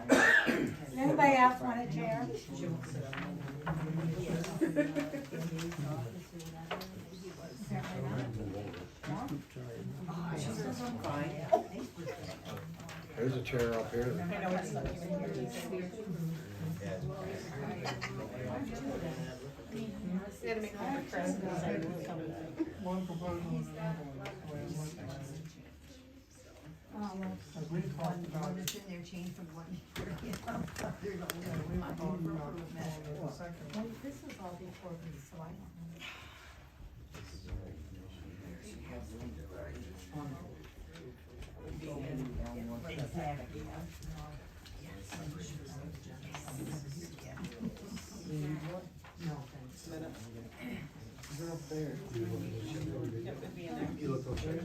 Does anybody else want a chair? There's a chair up here. One proposal and another one. As we talked about, One that's in there changed from one year. we talked about the second. This is all before me, so I don't know. Exactly. They're up there. You look okay.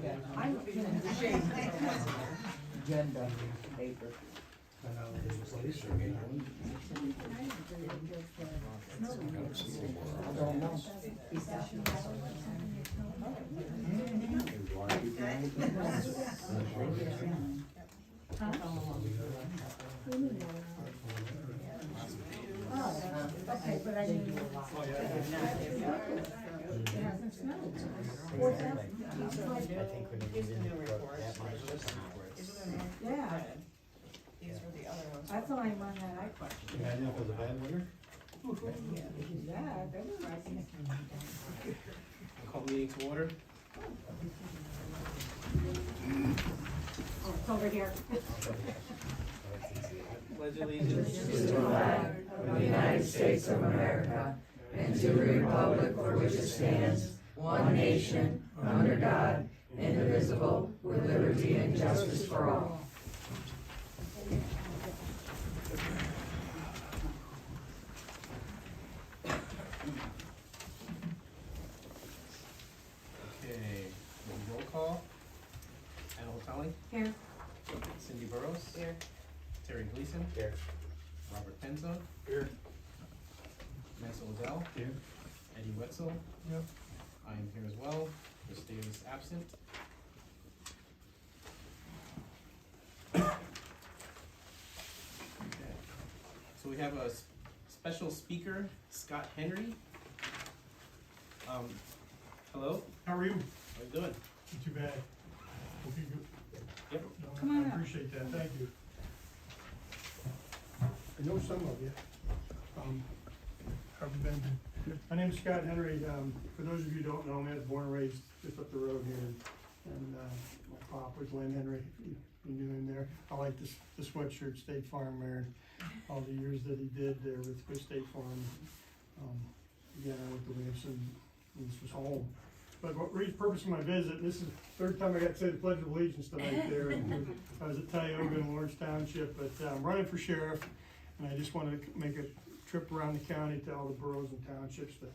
Agenda paper. I know, there's a place or I don't know. Oh, okay, but I mean, it hasn't snowed. What's that? I think we need to put that much just Yeah, These were the other ones. that's the only one that I questioned. Imagine if it was a bad winter. Yeah, they were rising. Call meeting to order. Oh, it's over here. Pledge allegiance To the flag of the United States of America and to the republic for which it stands, one nation, under God, indivisible, with liberty and justice for all. Okay, roll call. Anna Hotali, Here. Cindy Burrows. Here. Terry Gleason. Here. Robert Penzo. Here. Mansell Odell. Here. Eddie Wetzel. Yep. I am here as well. Chris Davis absent. Okay. So we have a special speaker, Scott Henry. Hello, How are you? how you doing? Not too bad. Hope you good. Yep. No, Come on I up. appreciate that, thank you. I know some of you. How have you been? My name is Scott Henry. For those of you who don't know me, I was born and raised just up the road here. And my pop was Lynn Henry, if you knew him there. I like the sweatshirt, State Farm there, and all the years that he did there with State Farm. Again, I went to Williamson, and this was home. But the purpose of my visit, this is the third time I got to say the Pledge of Allegiance tonight there. I was at Tioga in Lawrence Township, but I'm running for sheriff, and I just wanted to make a trip around the county to all the boroughs and townships to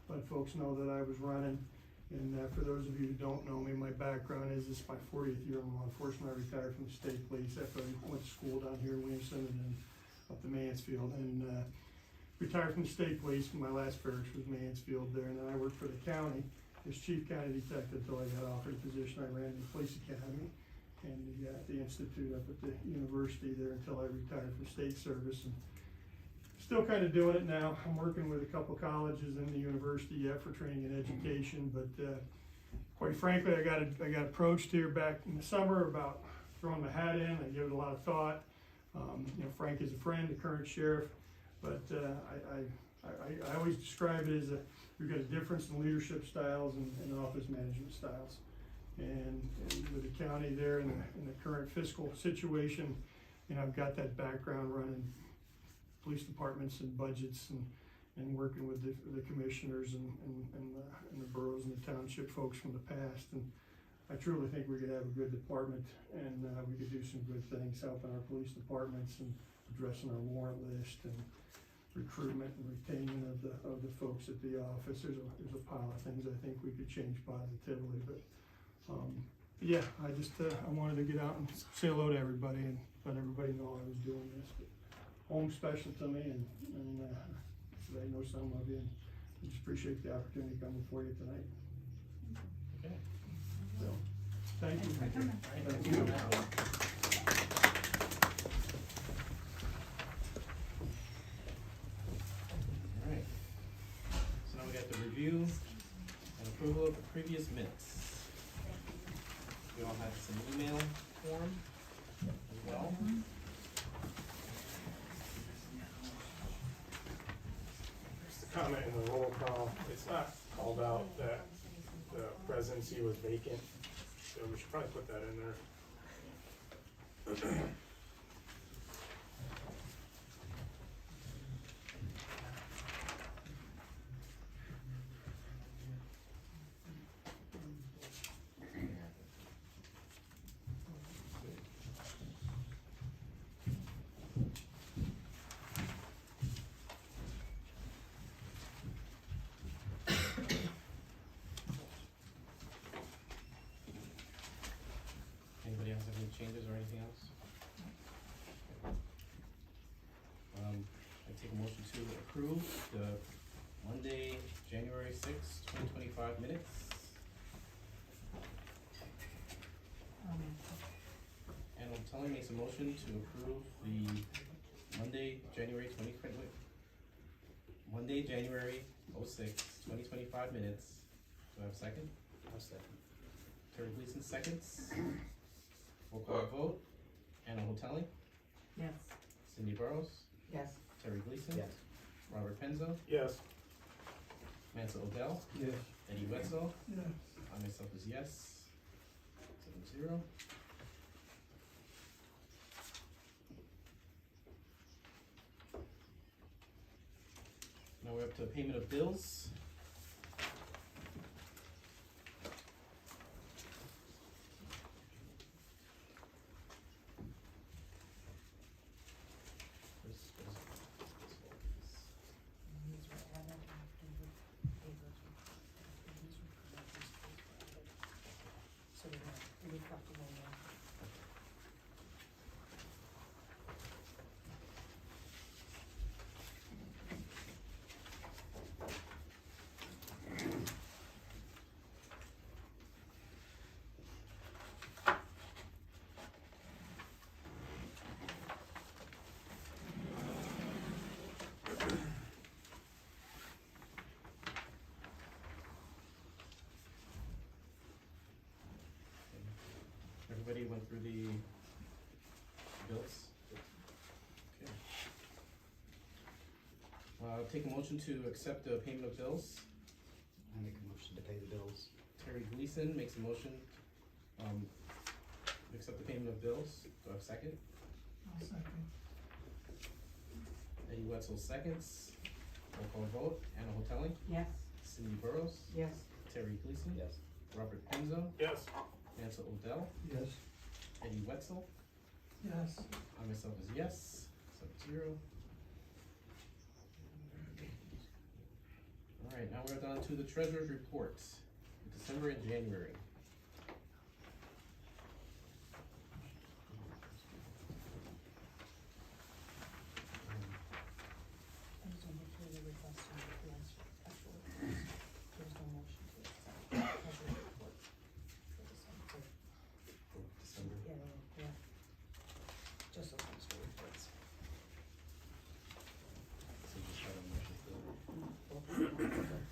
let folks know that I was running. And for those of you who don't know me, my background is this is my 40th year in law enforcement. I retired from the state police after I went to school down here in Williamson and then up to Mansfield. And retired from the state police. My last parish was Mansfield there, and then I worked for the county as chief county detective until I got offered a position. I ran the police academy and the institute up at the university there until I retired from state service. And still kind of doing it now. I'm working with a couple colleges and the university yet for training and education, but quite frankly, I got approached here back in the summer about throwing my hat in. I give it a lot of thought. Frank is a friend, the current sheriff, but I always describe it as we've got a difference in leadership styles and office management styles. And with the county there in the current fiscal situation, I've got that background running police departments and budgets and working with the commissioners and the boroughs and the township folks from the past. And I truly think we could have a good department and we could do some good things helping our police departments and addressing our warrant list and recruitment and retaining of the folks at the office. There's a pile of things I think we could change positively, but yeah, I wanted to get out and say hello to everybody and let everybody know I was doing this. But home's special to me, and I know some of you. And just appreciate the opportunity to come before you tonight. Okay. So, thank you. All right, thank you for that. All right. So now we got the review and approval of the previous minutes. We all had some email form as well. Just a comment in the roll call, it's not called out that the presidency was vacant, so we should probably put that in there. Anybody else have any changes or anything else? I take a motion to approve the Monday, January sixth, 2025 minutes. And Tully makes a motion to approve the Monday, January 2025 minutes. Do I have a second? I'll second. Terry Gleason seconds. Roll call vote. Anna Hotelli, Yes. Cindy Burrows, Yes. Terry Gleason. Yes. Robert Penzo, Yes. Mansell Odell, Yes. Eddie Wetzel. Yeah. I myself is yes. 7-0. Now we're up to payment of bills. So we're reflecting on that. Everybody went through the bills? Okay. Take a motion to accept the payment of bills. I make a motion to pay the bills. Terry Gleason makes a motion, to accept the payment of bills. Do I have a second? I'll second. Eddie Wetzel seconds. Roll call vote. Anna Hotelli, Yes. Cindy Burrows, Yes. Terry Gleason. Yes. Robert Penzo, Yes. Mansell Odell, Yes. Eddie Wetzel. Yes. I myself is yes. 7-0. Alright, now we're down to the treasurer's report, December and January. I just want to make sure the request on the plans for actual reports. There's no motion to accept the treasurer's report for December. For December. Yeah. Just those ones for reports. So just have a motion for that.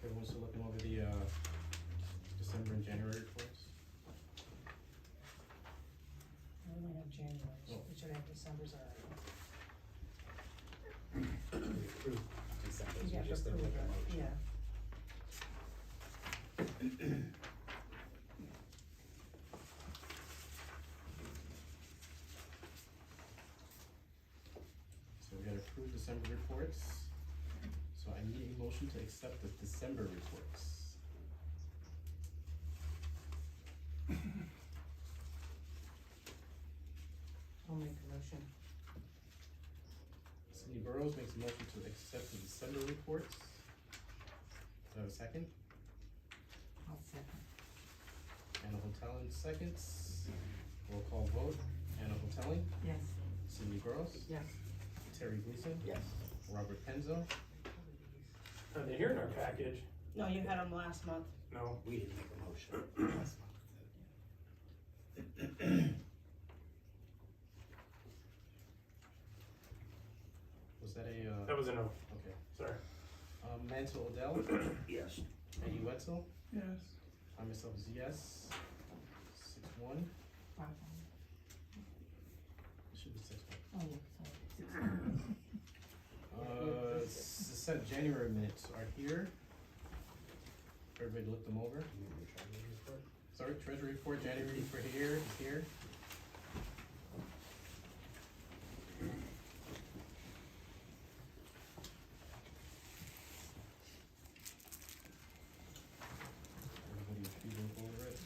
Everyone's still looking over the, December and January reports? We only have January, so Oh. we should have December's already. We approved December, You so have to just didn't approve make a it, motion. yeah. So we gotta approve December reports. So I need a motion to accept the December reports. I'll make a motion. Cindy Burrows makes a motion to accept the December reports. have a second? I'll second. Anna Hoteling seconds. Roll call vote. Anna Hoteling, Yes. Cindy Gross, Yes. Terry Gleason, Yes. Robert Penzo. Are they here in our package? No, you had them last month. No. We didn't make a motion last month. Was that That was a no, okay. sorry. Mansell Odell, Yes. Eddie Wetzel, Yes. I myself is yes. 6-1. It should be 6-1. Oh, yeah, sorry. Set January minutes are here. Everybody look them over. Sorry, treasury report, January for here is here. Everybody should be looking over it.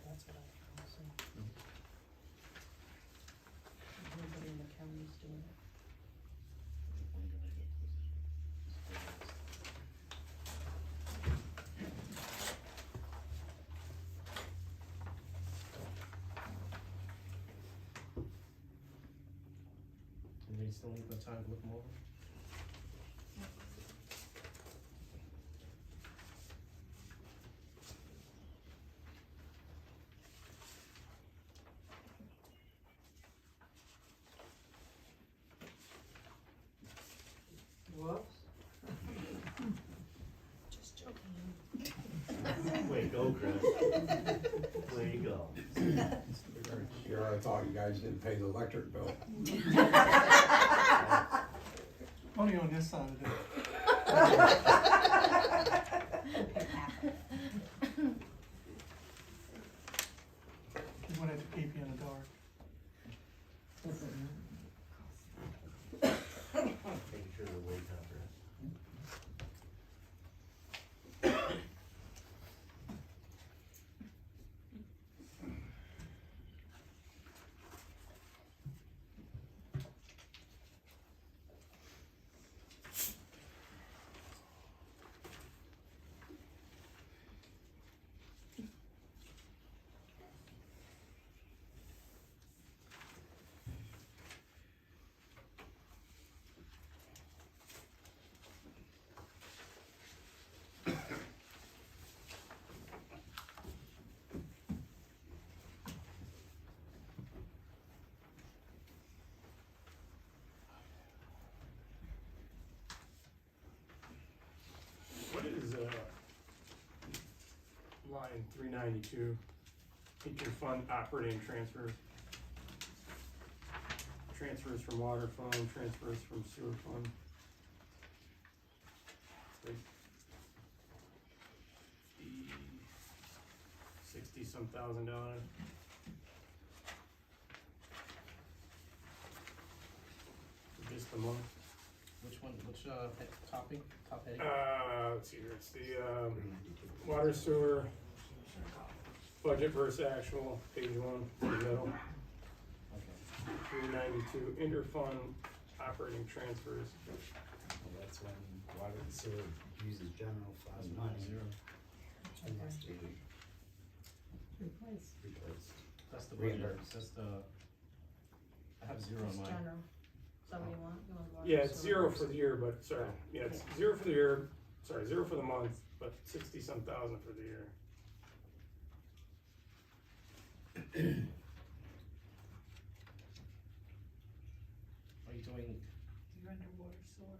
That's what I found, so. Everybody in the county's doing it. Anybody still need the time to look them over? Whoops. Just joking. Way to go, Chris. Way to go. Here, I thought you guys didn't pay the electric bill. Only on this side of it. Just wanted to keep you in the dark. Making sure they're way covered. line 392, interfund operating transfers. Transfers from water fund, transfers from sewer fund. Like 60-some thousand dollars. For just a month. Which one, which, topic, top heading? Let's see here, it's the, water sewer budget versus actual, page 1, in the middle. Okay. 392, interfund operating transfers. Well, that's when water and sewer uses general fund money. Zero. And has to be Replace. replaced. That's the budget, Reimbursed. that's the, I have zero Just in mine. general. Is that what you want? You want water, Yeah, it's sewer? 0 for the year, but, sorry, yeah, it's 0 for the year, sorry, 0 for the month, but 60-some thousand for the year. Are you doing, You're underwater sewer.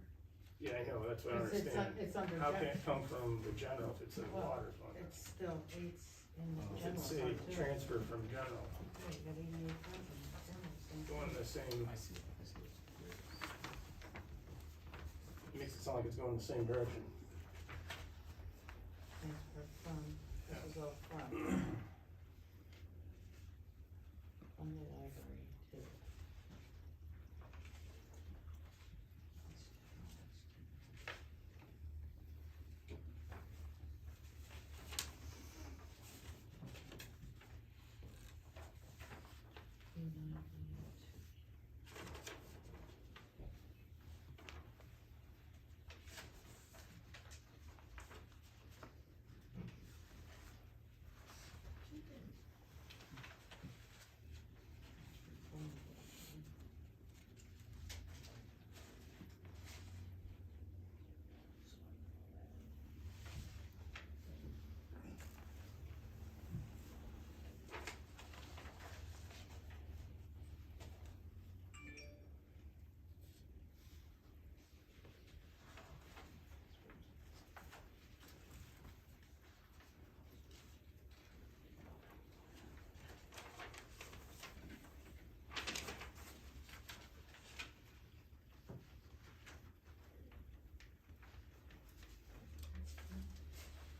Yeah, I know, that's what I understand. It's under How can general, it come from the general if it's in the Well, water fund? it's still, it's in the Oh. It general should say fund too. transfer from general, Okay, you got 88,000 in general, same going thing. the same, I see, I see. makes it sound like it's going the same direction. Transfer from, this Yeah. is all from. From the library to.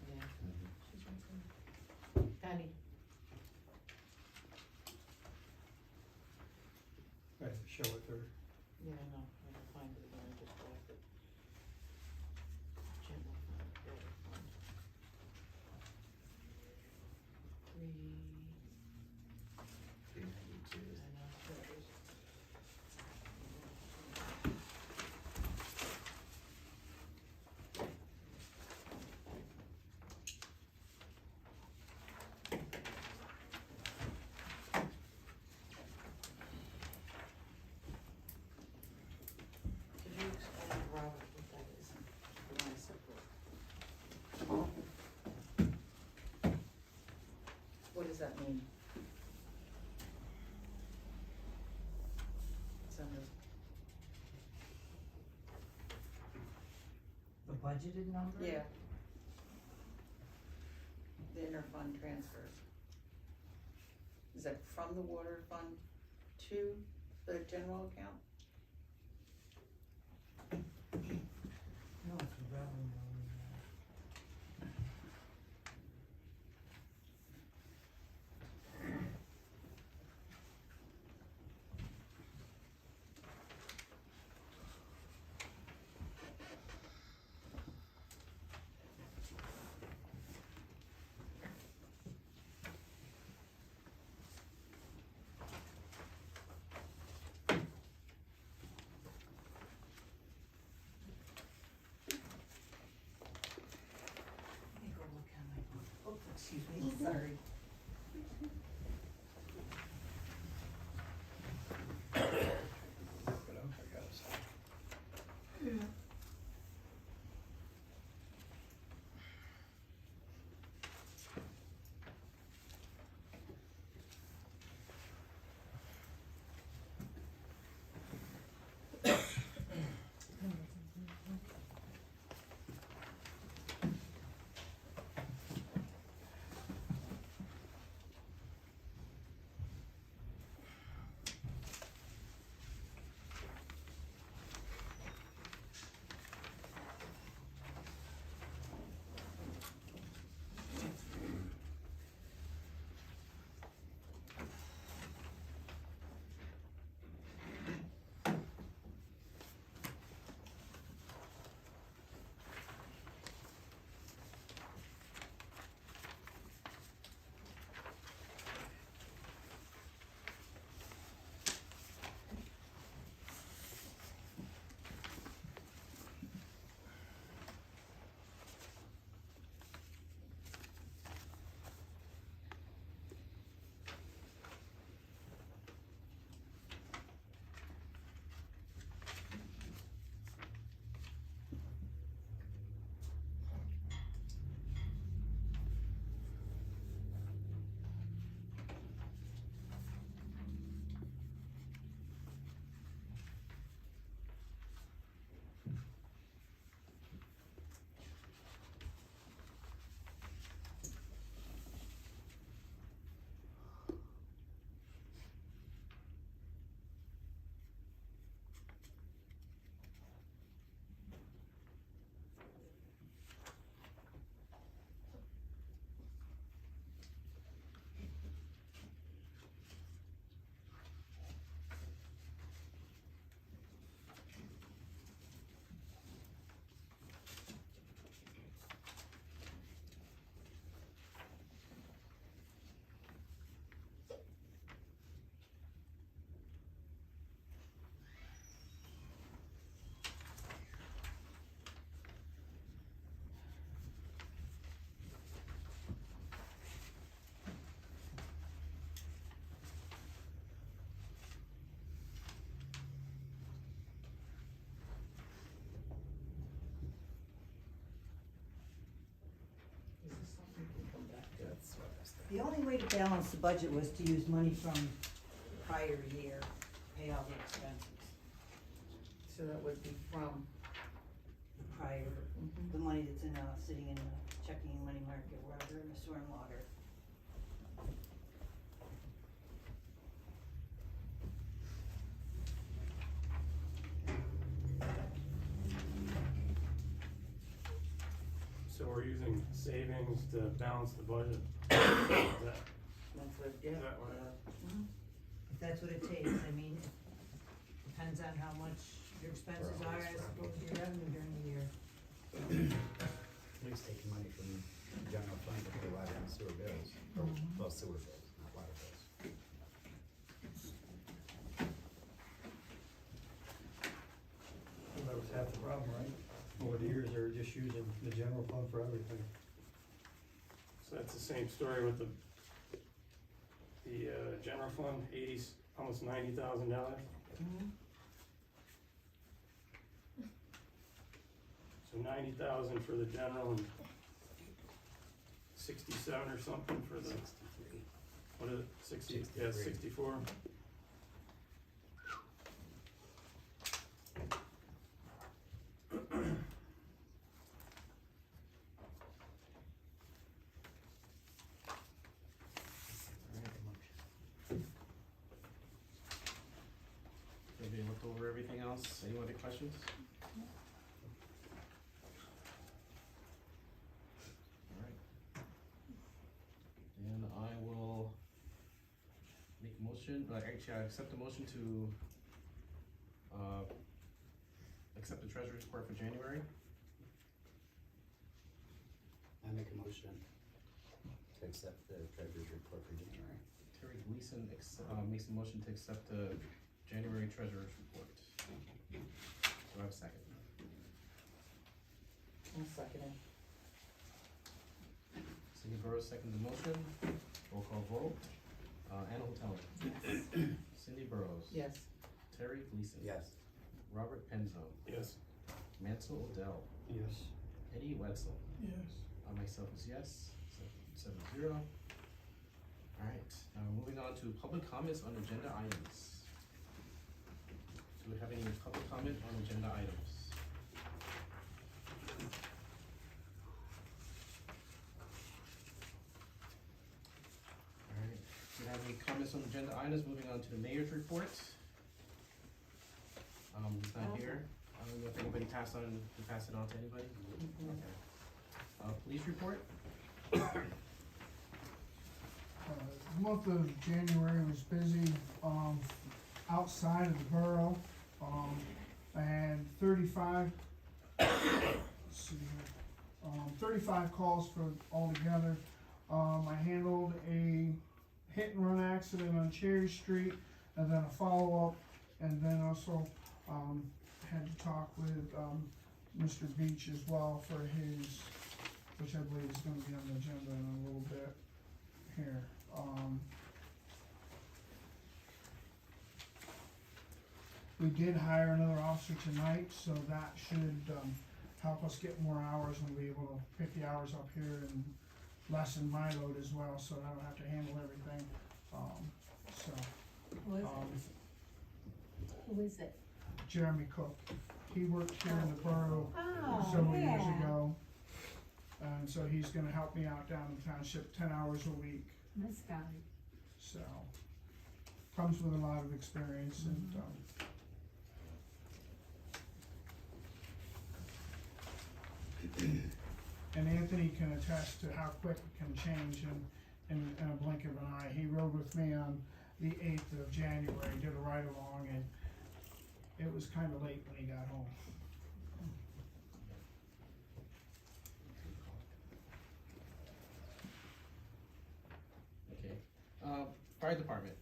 Yeah, she's right there. Patty, I have to show it there. yeah, I know, I can find it, I just grabbed it. General fund, water fund. Three, 392 I is know, there it is. Could you explain to Robert what that is? The one separate. What does that mean? It's under, The budgeted number? yeah. The interfund transfers. Is that from the water fund to the general account? No, it's revenue. Let me go look at my book. Oh, excuse me, sorry. But I gotta say. The only way to balance the budget was to use money from the prior year, pay all the expenses. So that would be from the prior, the money that's in, sitting in the checking money market, wherever, in the sewer and water. So we're using savings to balance the budget? Is that That's what, yeah. what it is? If that's what it takes, I mean, depends on how much your expenses are as opposed to your revenue during the year. At least taking money from the general fund to pay water and sewer bills, or, well, sewer bills, not water bills. Well, that was half the problem, right? Over the years, they were just using the general fund for everything. So that's the same story with the general fund, almost $90,000. So 90,000 for the general and 67 or something for the, 63. what is it, 60, yeah, 64. Everybody looked over everything else, any other questions? Alright. And I will make a motion, actually, I accept the motion to, accept the treasurer's report for January. I make a motion to accept the treasurer's report for January. Terry Gleason makes a motion to accept the January treasurer's report. Do I have a second? I'll second it. Cindy Burrows seconds the motion. Roll call vote. Anna Hoteler. Cindy Burrows. Yes. Terry Gleason. Yes. Robert Penzo. Yes. Mansell Odell. Yes. Eddie Wetzel. Yes. I myself is yes. 7-0. Alright, now moving on to public comments on agenda items. Do we have any public comment on agenda items? Alright, do we have any comments on agenda items? Moving on to the mayor's report. He's not here. I don't know if anybody passed it on to anybody? Okay. Police report? The month of January was busy, outside of the borough. I had 35, let's see here, 35 calls for altogether. I handled a hit and run accident on Cherry Street, and then a follow-up, and then also, had to talk with, Mr. Beach as well for his, which I believe is gonna be on the agenda in a little bit here. We did hire another officer tonight, so that should, help us get more hours and be able to pick the hours up here and lessen my load as well, so I don't have to handle everything. Who is it? Jeremy Cook, he worked here in the borough Oh, several years yeah. ago. And so he's gonna help me out down in the township 10 hours a week, This guy. so. Comes with a lot of experience and, and Anthony can attest to how quick it can change in a blink of an eye. He rode with me on the 8th of January, did a ride along, and it was kinda late when he got home. Okay. Fire department.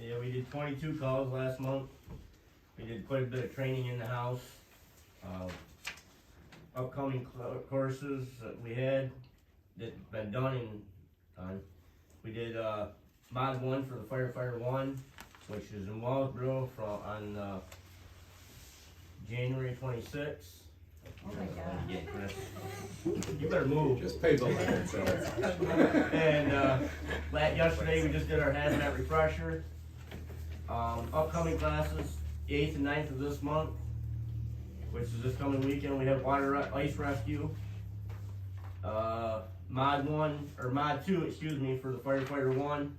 Yeah, we did 22 calls last month. We did quite a bit of training in the house. Upcoming courses that we had that been done on. We did mod 1 for the firefighter 1, which is in Wallsboro on January 26th. Oh my God. Yeah, Chris. You better move. Just pay the limits. And, yesterday we just did our hazmat refresher. Upcoming classes, 8th and 9th of this month, which is this coming weekend, we have ice rescue. Mod 2, excuse me, for the firefighter 1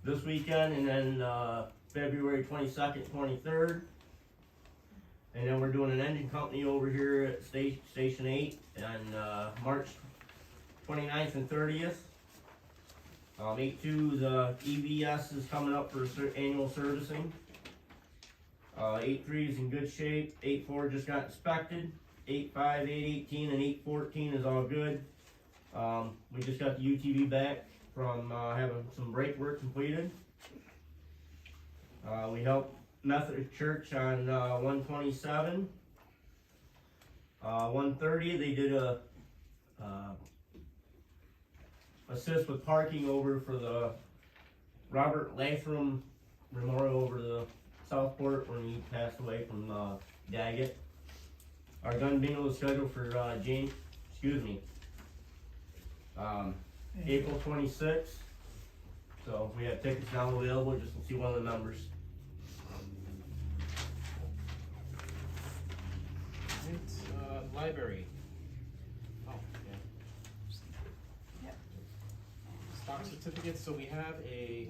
this weekend, and then, February 22nd, 23rd. And then we're doing an engine company over here at Station 8 on, March 29th and 30th. 8.2's, EVS is coming up for annual servicing. 8.3 is in good shape, 8.4 just got inspected, 8.5, 8.18, and 8.14 is all good. We just got the UTV back from, having some brake work completed. We helped Methodist Church on, 127. 130, they did a, assist with parking over for the Robert Latham Memorial over the Southport when he passed away from Daggett. Our gun bingo is scheduled for April 26th. So we have tickets now available just to see one of the numbers. Right, library. Oh, yeah. Stock certificates, so we have a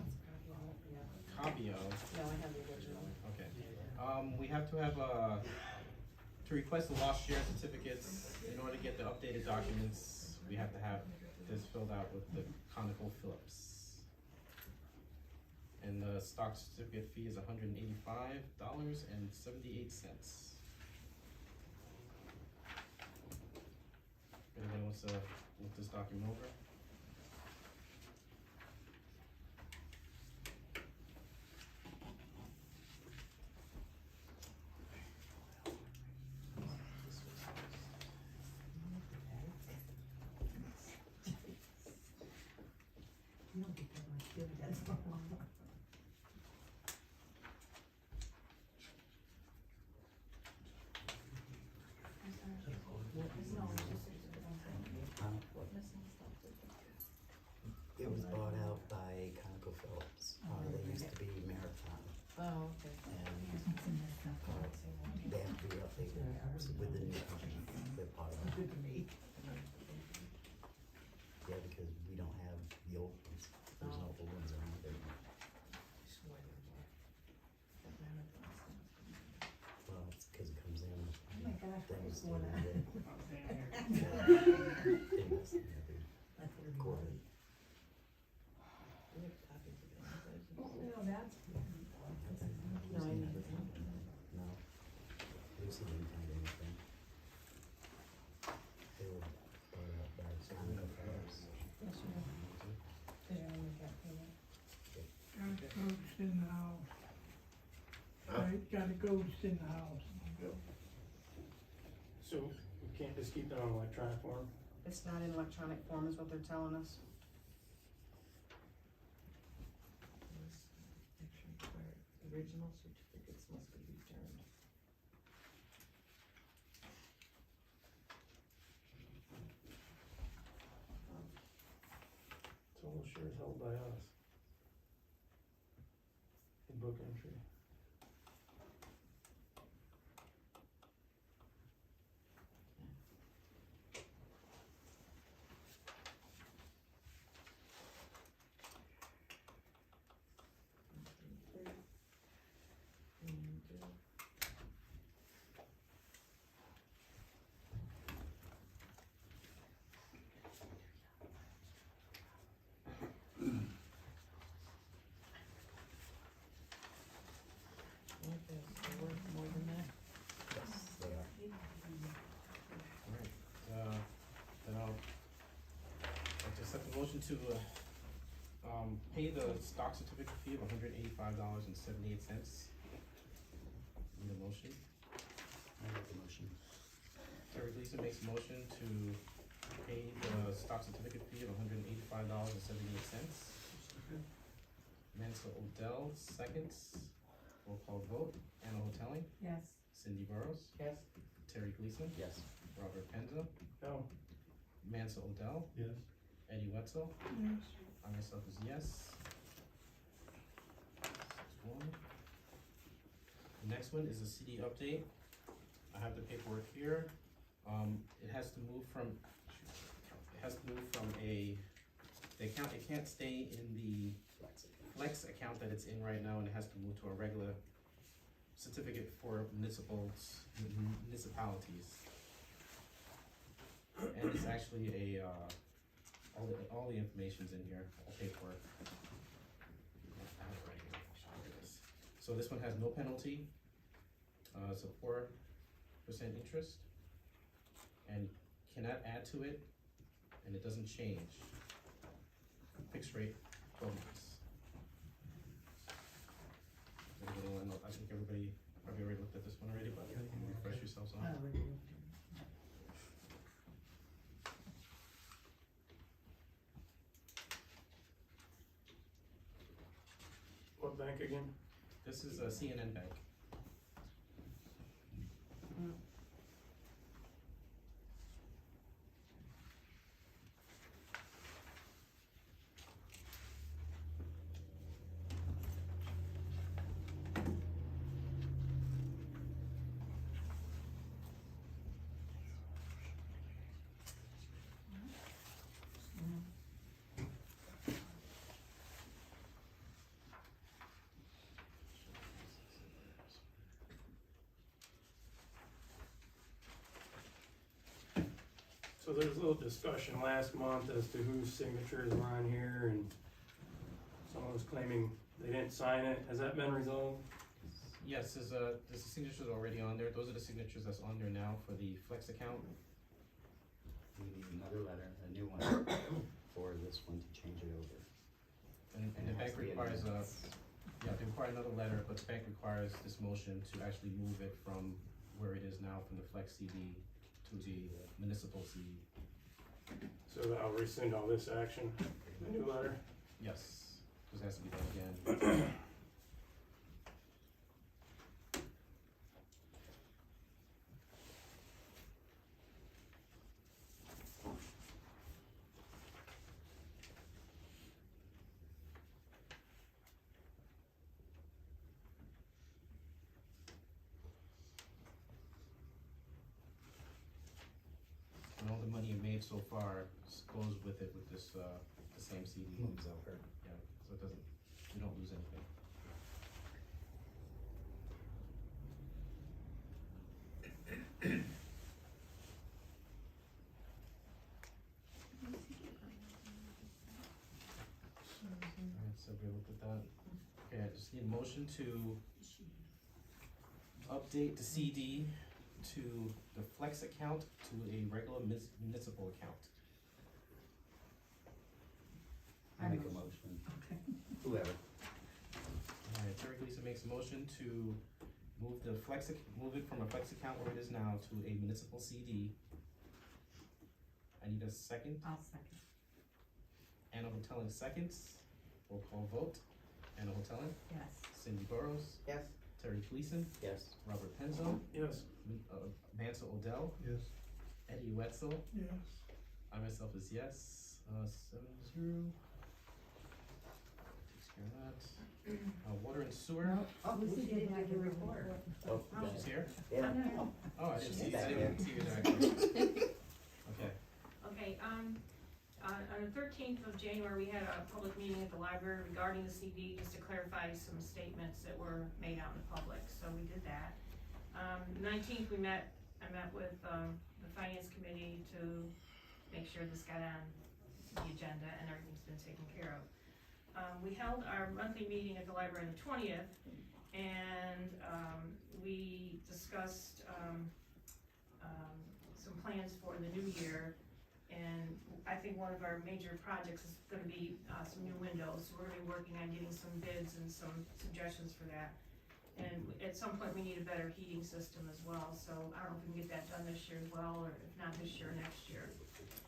copy of. No, I have the original. Okay. We have to have to request the lost share certificates, in order to get the updated documents, we have to have this filled out with the ConocoPhillips. And the stock certificate fee is $185.78. If anybody wants to look this document over. You don't get that much dividends. It was bought out by ConocoPhillips. They used to be Marathon, Oh, okay. and they have to be updated with the new company. They're part of it. Good to me. Yeah, because we don't have the old ones. There's no old ones around there. Well, it's because it comes in. Oh my gosh, what things is going on? that- They must have every That's what quarter. No, that's. Lucy never found it. No. Lucy didn't find anything. They were bought out by ConocoPhillips. Yes, you have. Did you only get payment? Got a ghost in the house. Right, got a ghost in the house. So we can't just keep that on electronic form? It's not in electronic form is what they're telling us. Original certificates must be returned. Total shares held by us. In book entry. Okay, so worth more than that. Yes, they are. Alright, then I'll just set the motion to, pay the stock certificate fee of $185.78. Need a motion? I make the motion. Terry Gleason makes a motion to pay the stock certificate fee of $185.78. Mansell Odell seconds. Roll call vote. Anna Hotelli, Yes. Cindy Burrows, Yes. Terry Gleason, Yes. Robert Penza, No. Mansell Odell, Yes. Eddie Wetzel, Yes. I myself is yes. 6-1. The next one is a CD update. I have the paperwork here. It has to move from the account, it can't stay in the flex account that it's in right now, and it has to move to a regular certificate for municipalities. And it's actually all the information's in here, all paperwork. I have it right here. Look at this. So this one has no penalty. It's a 4% interest, and cannot add to it, and it doesn't change. Fixed rate, 12 months. I think everybody probably already looked at this one already, but you can refresh yourselves on it. What bank again? This is a CNN Bank. So there was a little discussion last month as to whose signatures were on here, and someone was claiming they didn't sign it. Has that been resolved? Yes, there's the signatures already on there. Those are the signatures that's on there now for the Flex account. We need another letter, a new one, for this one to change it over. And the bank requires they require another letter, but the bank requires this motion to actually move it from where it is now, from the Flex CD to the municipal CD. So I'll rescind all this action, the new letter. Yes, this has to be done again. And all the money you made so far goes with it, with this, the same CD. Moves over. Yeah, so it doesn't, you don't lose anything. Alright, so we looked at that. Okay, I just need a motion to update the CD to the Flex account to a regular municipal account. I make a motion. Whoever. Alright, Terry Gleason makes a motion to move move it from a Flex account where it is now to a municipal CD. I need a second. I'll second. Anna Hoteling seconds. Roll call vote. Anna Hoteling, Yes. Cindy Burrows, Yes. Terry Gleason, Yes. Robert Penzo, Yes. Mansell Odell, Yes. Eddie Wetzel. Yes. I myself is yes. 7-0. Takes care of that. Water and sewer. Oh, Lucy didn't have a report. Oh, She's here. yeah. Oh, I didn't see She's you. I back didn't see you there. Actually. Okay. Okay, on the 13th of January, we had a public meeting at the library regarding the CD, just to clarify some statements that were made out in the public, so we did that. 19th, I met with, the finance committee to make sure this got on the agenda and everything's been taken care of. We held our monthly meeting at the library on the 20th, and, we discussed, some plans for the new year. And I think one of our major projects is gonna be, some new windows, so we're gonna be working on getting some bids and some suggestions for that. And at some point, we need a better heating system as well, so I don't know if we can get that done this year as well, or if not this year, next year.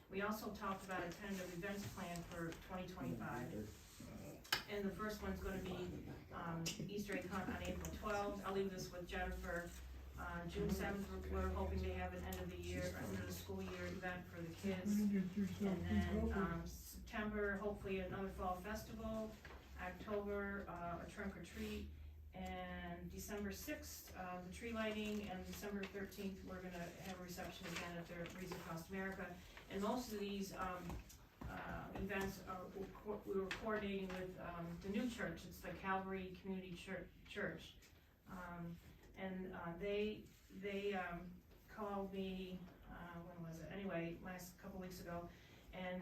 We also talked about a tentative events plan for 2025. And the first one's gonna be, Easter egg hunt on April 12th. I'll leave this with Jennifer. June 7th, we're hoping to have an end of the year, end of the school year event for the kids. And then, September, hopefully another fall festival, October, a trunk or treat, and December 6th, the tree lighting, and December 13th, we're gonna have a reception again at the Wreaths Across America. And most of these, events are, we were coordinating with, the new church, it's the Calvary Community Church. They called me, when was it, anyway, last couple weeks ago, and,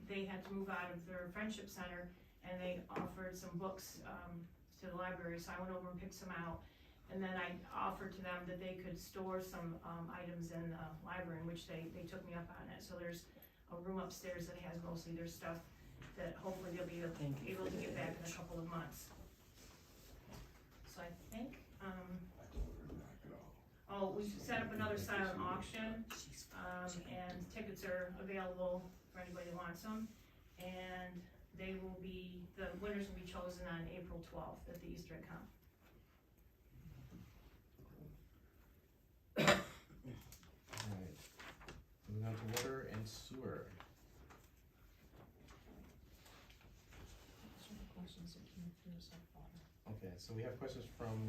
they had to move out of their friendship center, and they offered some books, to the library, so I went over and picked some out. And then I offered to them that they could store some, items in the library, in which they took me up on it. So there's a room upstairs that has mostly their stuff that hopefully they'll be able to get back in a couple of months. So I think, we set up another silent auction, and tickets are available for anybody who wants them. And the winners will be chosen on April 12th at the Easter egg hunt. Alright, moving on to water and sewer. Okay, so we have questions from,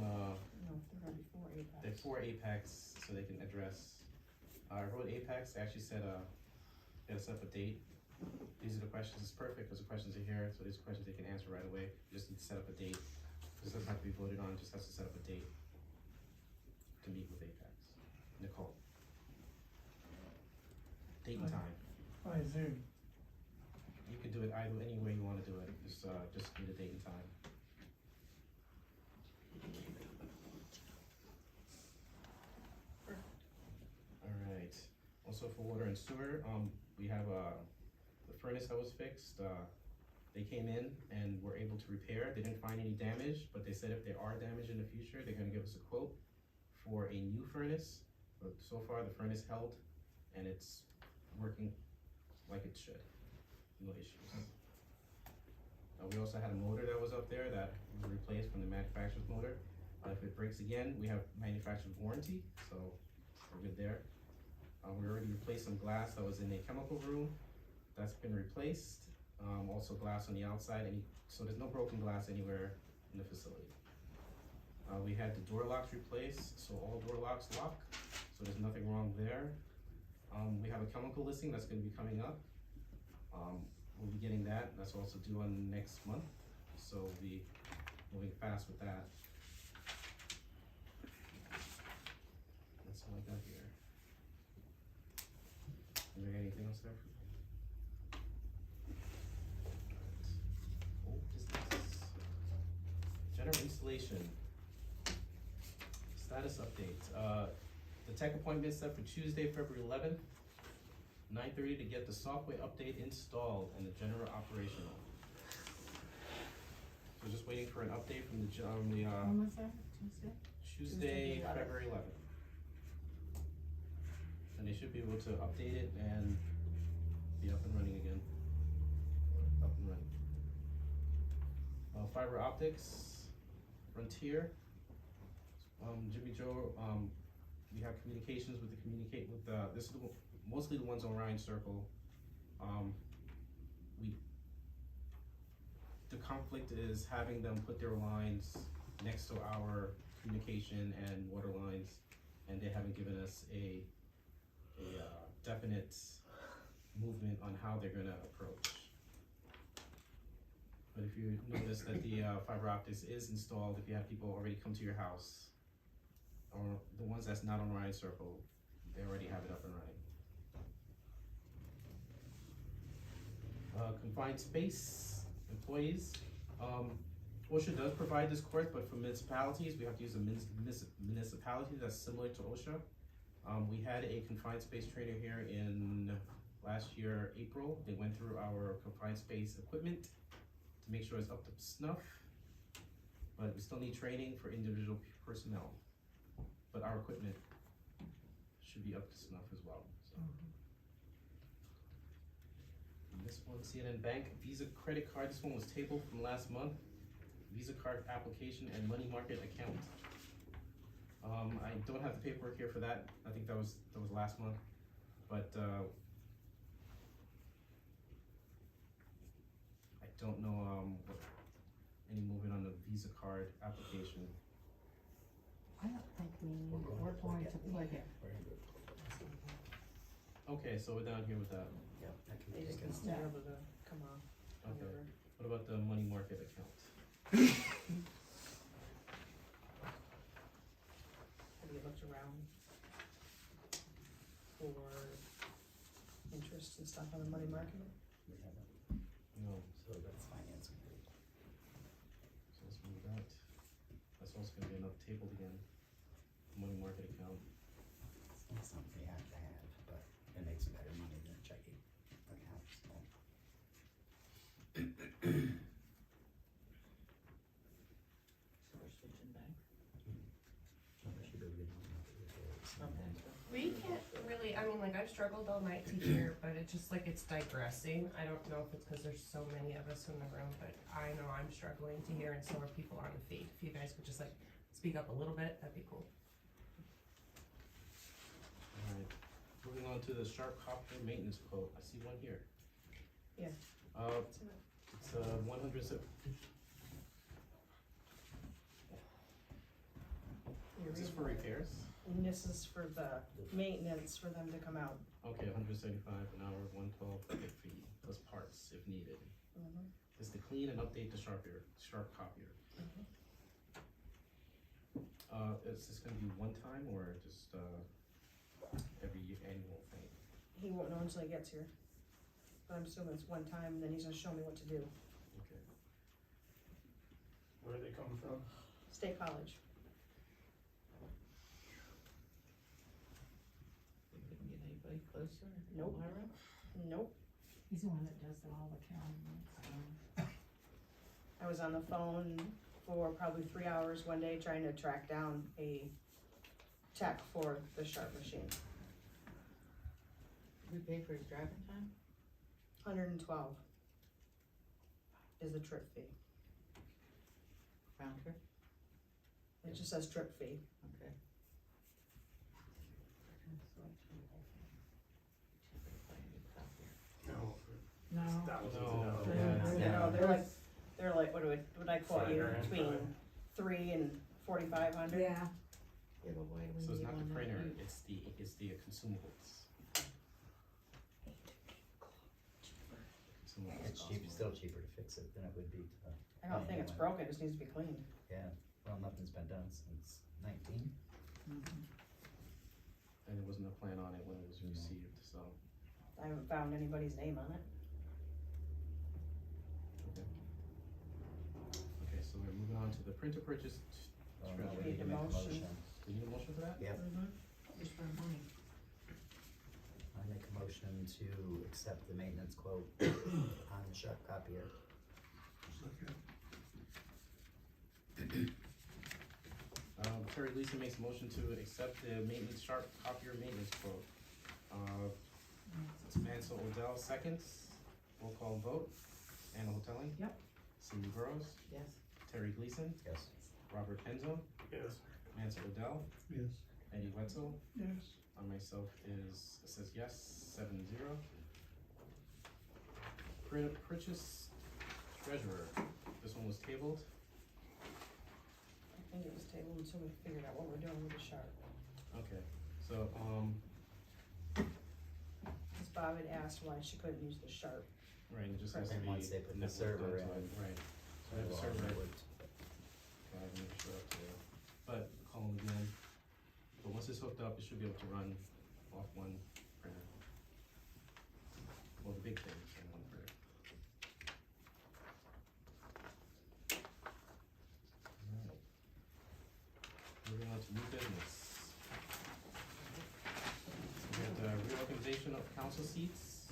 the four Apex, so they can address. I wrote Apex, I actually said, get us up a date. These are the questions, it's perfect, because the questions are here, so these are questions they can answer right away. You just need to set up a date. This doesn't have to be voted on, just has to set up a date to meet with Apex. Nicole. Date and time. By Zoom. You can do it either, any way you wanna do it, just need a date and time. Alright, also for water and sewer, we have, the furnace that was fixed, they came in and were able to repair. They didn't find any damage, but they said if there are damage in the future, they're gonna give us a quote for a new furnace. But so far, the furnace held, and it's working like it should, no issues. We also had a motor that was up there that was replaced from the manufacturer's motor. If it breaks again, we have manufacturer's warranty, so we're good there. We already replaced some glass that was in a chemical room. That's been replaced. Also glass on the outside, so there's no broken glass anywhere in the facility. We had the door locks replaced, so all door locks lock, so there's nothing wrong there. We have a chemical listing that's gonna be coming up. We'll be getting that, that's also due on next month, so we'll be moving fast with that. That's all I got here. Is there anything else there? Old business. General installation. Status update. The tech appointment is set for Tuesday, February 11th, 9:30 to get the software update installed and the general operational. So just waiting for an update from When was that, Tuesday? Tuesday, February 11th. And they should be able to update it and be up and running again. Up and running. Fiber optics, Frontier. Jimmy Joe, we have communications with this is mostly the ones on Ryan Circle. The conflict is having them put their lines next to our communication and water lines, and they haven't given us a definite movement on how they're gonna approach. But if you notice that the fiber optics is installed, if you have people already come to your house, or the ones that's not on Ryan Circle, they already have it up and running. Confined space employees. OSHA does provide this course, but for municipalities, we have to use a municipality that's similar to OSHA. We had a confined space trainer here in last year, April. They went through our confined space equipment to make sure it's up to snuff, but we still need training for individual personnel. But our equipment should be up to snuff as well, so. And this one, CNN Bank Visa credit card, this one was tabled from last month. Visa card application and money market account. I don't have the paperwork here for that, I think that was last month, but, I don't know, any movement on the Visa card application. I don't think we're going to put it. Okay, so we're down here with that, Yep, that can They be just taken. need to be able to come off. okay. whenever. What about the money market account? Have you looked around for interest and stuff on the money market? We haven't, No, so that's financing. so let's move that. That's also gonna be enough tabled again. Money market account. It's not something we have to have, but it makes better money than a checking account, so. So we're switching back. We can't really, I mean, like, I've struggled all night to hear, but it's just like it's digressing. I don't know if it's because there's so many of us in the room, but I know I'm struggling to hear, and so are people on the feed. If you guys could just like speak up a little bit, that'd be cool. Alright, moving on to the sharp copper maintenance quote, I see one here. Yeah. It's 100, is this for repairs? And this is for the maintenance, for them to come out. Okay, 175 an hour, 112 per fee, plus parts if needed. Is to clean and update the sharp copier. Is this gonna be one time or just, every annual thing? He won't know until he gets here. But I'm assuming it's one time, and then he's gonna show me what to do. Okay. Where are they coming from? State College. We couldn't get anybody closer. Nope. Nope. He's the one that does all the counting, so. I was on the phone for probably 3 hours one day trying to track down a tech for the sharp machine. We pay for his driving time? 112 is the trip fee. Round trip? It just says trip fee. Okay. No. No. Thousands of No. dollars. Yeah. They're like, what would I quote you, $5,000, between 3 and 4,500? Yeah. Give away, we So it's need not the one that printer, you- it's the consumables. Consumables It's cost cheap, more. still cheaper to fix it than it would be to, I don't think it's broken, it just needs to be cleaned. yeah, well, nothing's been done since 19. Mhm. And there wasn't a plan on it when it was received, so, I haven't found anybody's name on it. okay. Okay, so we're moving on to the printer purchase. Oh, no, Treasurer. we need to make a motion. Do you need a motion for that? Yep, Just for money. I make a motion to accept the maintenance quote on the sharp copier. Terry Lisa makes a motion to accept the maintenance sharp copier maintenance quote. Mansell Odell seconds, roll call vote. Anna Hoteling? Yep. Cindy Burrows? Yes. Terry Gleason? Yes. Robert Kenzo? Yes. Mansell Odell? Yes. Eddie Wetzel? Yes. Myself says yes, 7-0. Purchase treasurer, this one was tabled. I think it was tabled until we figured out what we're doing with the sharp. Okay, so, Cause Bob had asked why she couldn't use the sharp. right, it just has to And be. once they put the networked server onto in. it, right. So we have the Well, server, networked. make sure up to there, but call them again. But once it's hooked up, it should be able to run off one printer. Well, the big thing is on one printer. Alright. Moving on to new business. We have the reorganization of council seats.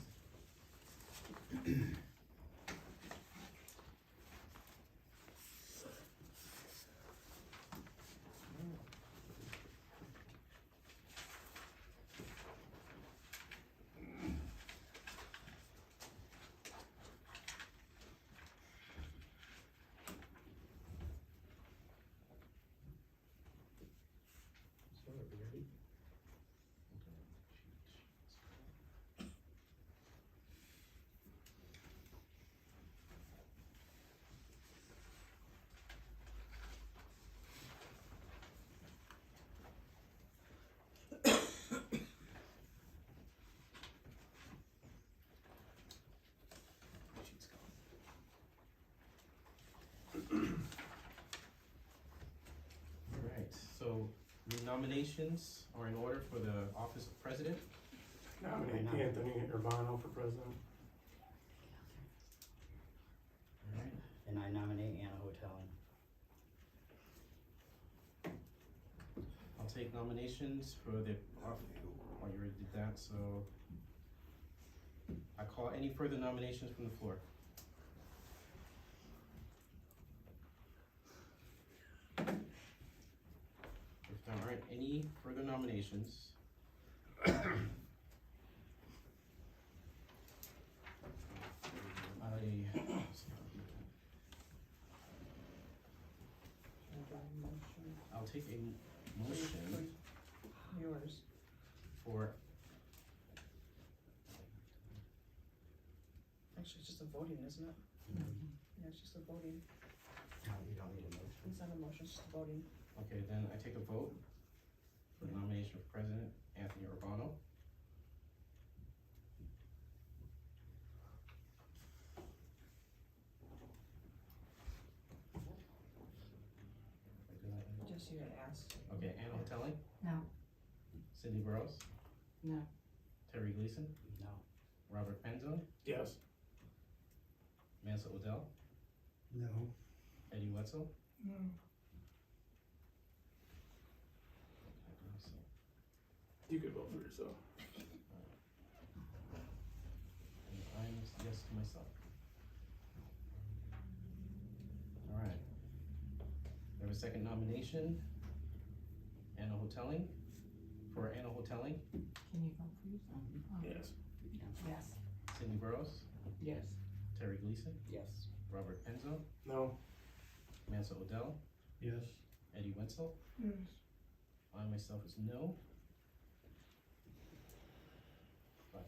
So the nominations are in order for the office of president. Nominate Anthony Urbano for president. Alright, And I nominate Anna Hoteling. I'll take nominations for the, oh, you already did that, so. I call any further nominations from the floor. If there aren't any further nominations. I'll take a motion Yours. for, Actually, it's just a voting, isn't it? Yeah, it's just a voting. No, you don't need a motion. It's not a motion, it's just a voting. okay, then I take a vote for the nomination of President Anthony Urbano. Just you had asked. Okay, Anna Hoteling, No. Cindy Burrows, No. Terry Gleason, No. Robert Penzone, Yes. Mansa Odell, No. Eddie Wetzel. No. You could vote for yourself. And I'm yes to myself. Alright. We have a second nomination, Anna Hoteling, for Anna Hoteling, Can you vote for yourself? Oh, Yes. Yes. Cindy Burrows, Yes. Terry Gleason, Yes. Robert Penzone, No. Mansa Odell, Yes. Eddie Wetzel. Yes. I myself is no. 5-2.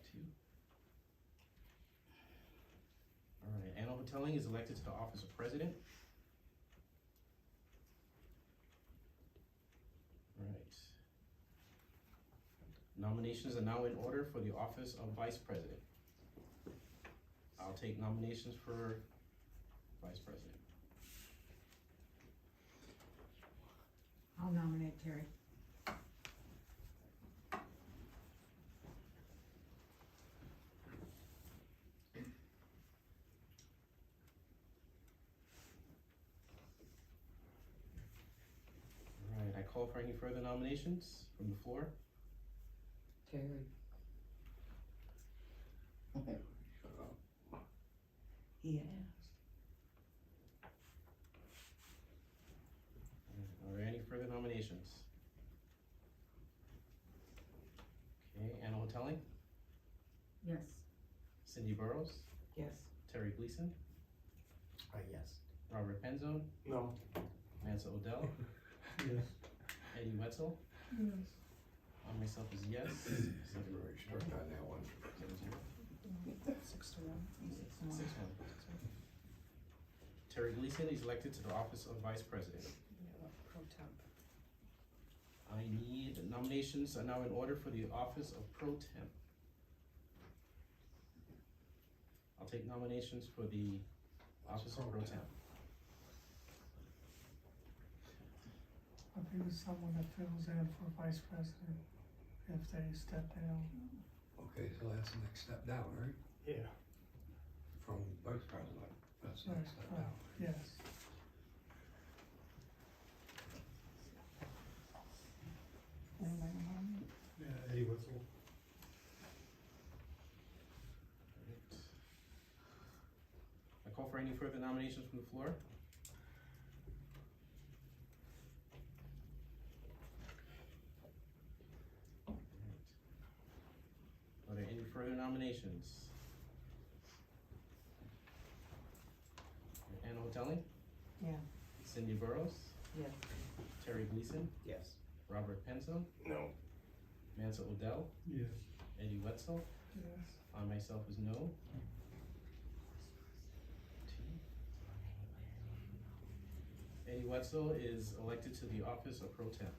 Alright, Anna Hoteling is elected to the office of president. Alright. Nominations are now in order for the office of vice president. I'll take nominations for vice president. I'll nominate Terry. Alright, I call for any further nominations from the floor. Terry. He asked. Are there any further nominations? Okay, Anna Hoteling, Yes. Cindy Burrows, Yes. Terry Gleason, Yes. Robert Penzone, No. Mansa Odell, Yes. Eddie Wetzel. Yes. I myself is yes. February, start on that one. 7-0. 6-1. 6-1. Terry Gleason is elected to the office of vice president. Pro temp. I need nominations are now in order for the office of pro temp. I'll take nominations for the office of pro temp. I think it's someone that fills in for vice president if they step down. Okay, so that's the next step down, right? Yeah. From vice president, that's the Right, next step right, down. yes. Anybody nominate? Yeah, Eddie Wetzel. I call for any further nominations from the floor. Are there any further nominations? Anna Hoteling, Yeah. Cindy Burrows, Yes. Terry Gleason, Yes. Robert Penzone, No. Mansa Odell, Yes. Eddie Wetzel. Yes. I myself is no. Eddie Wetzel is elected to the office of pro temp.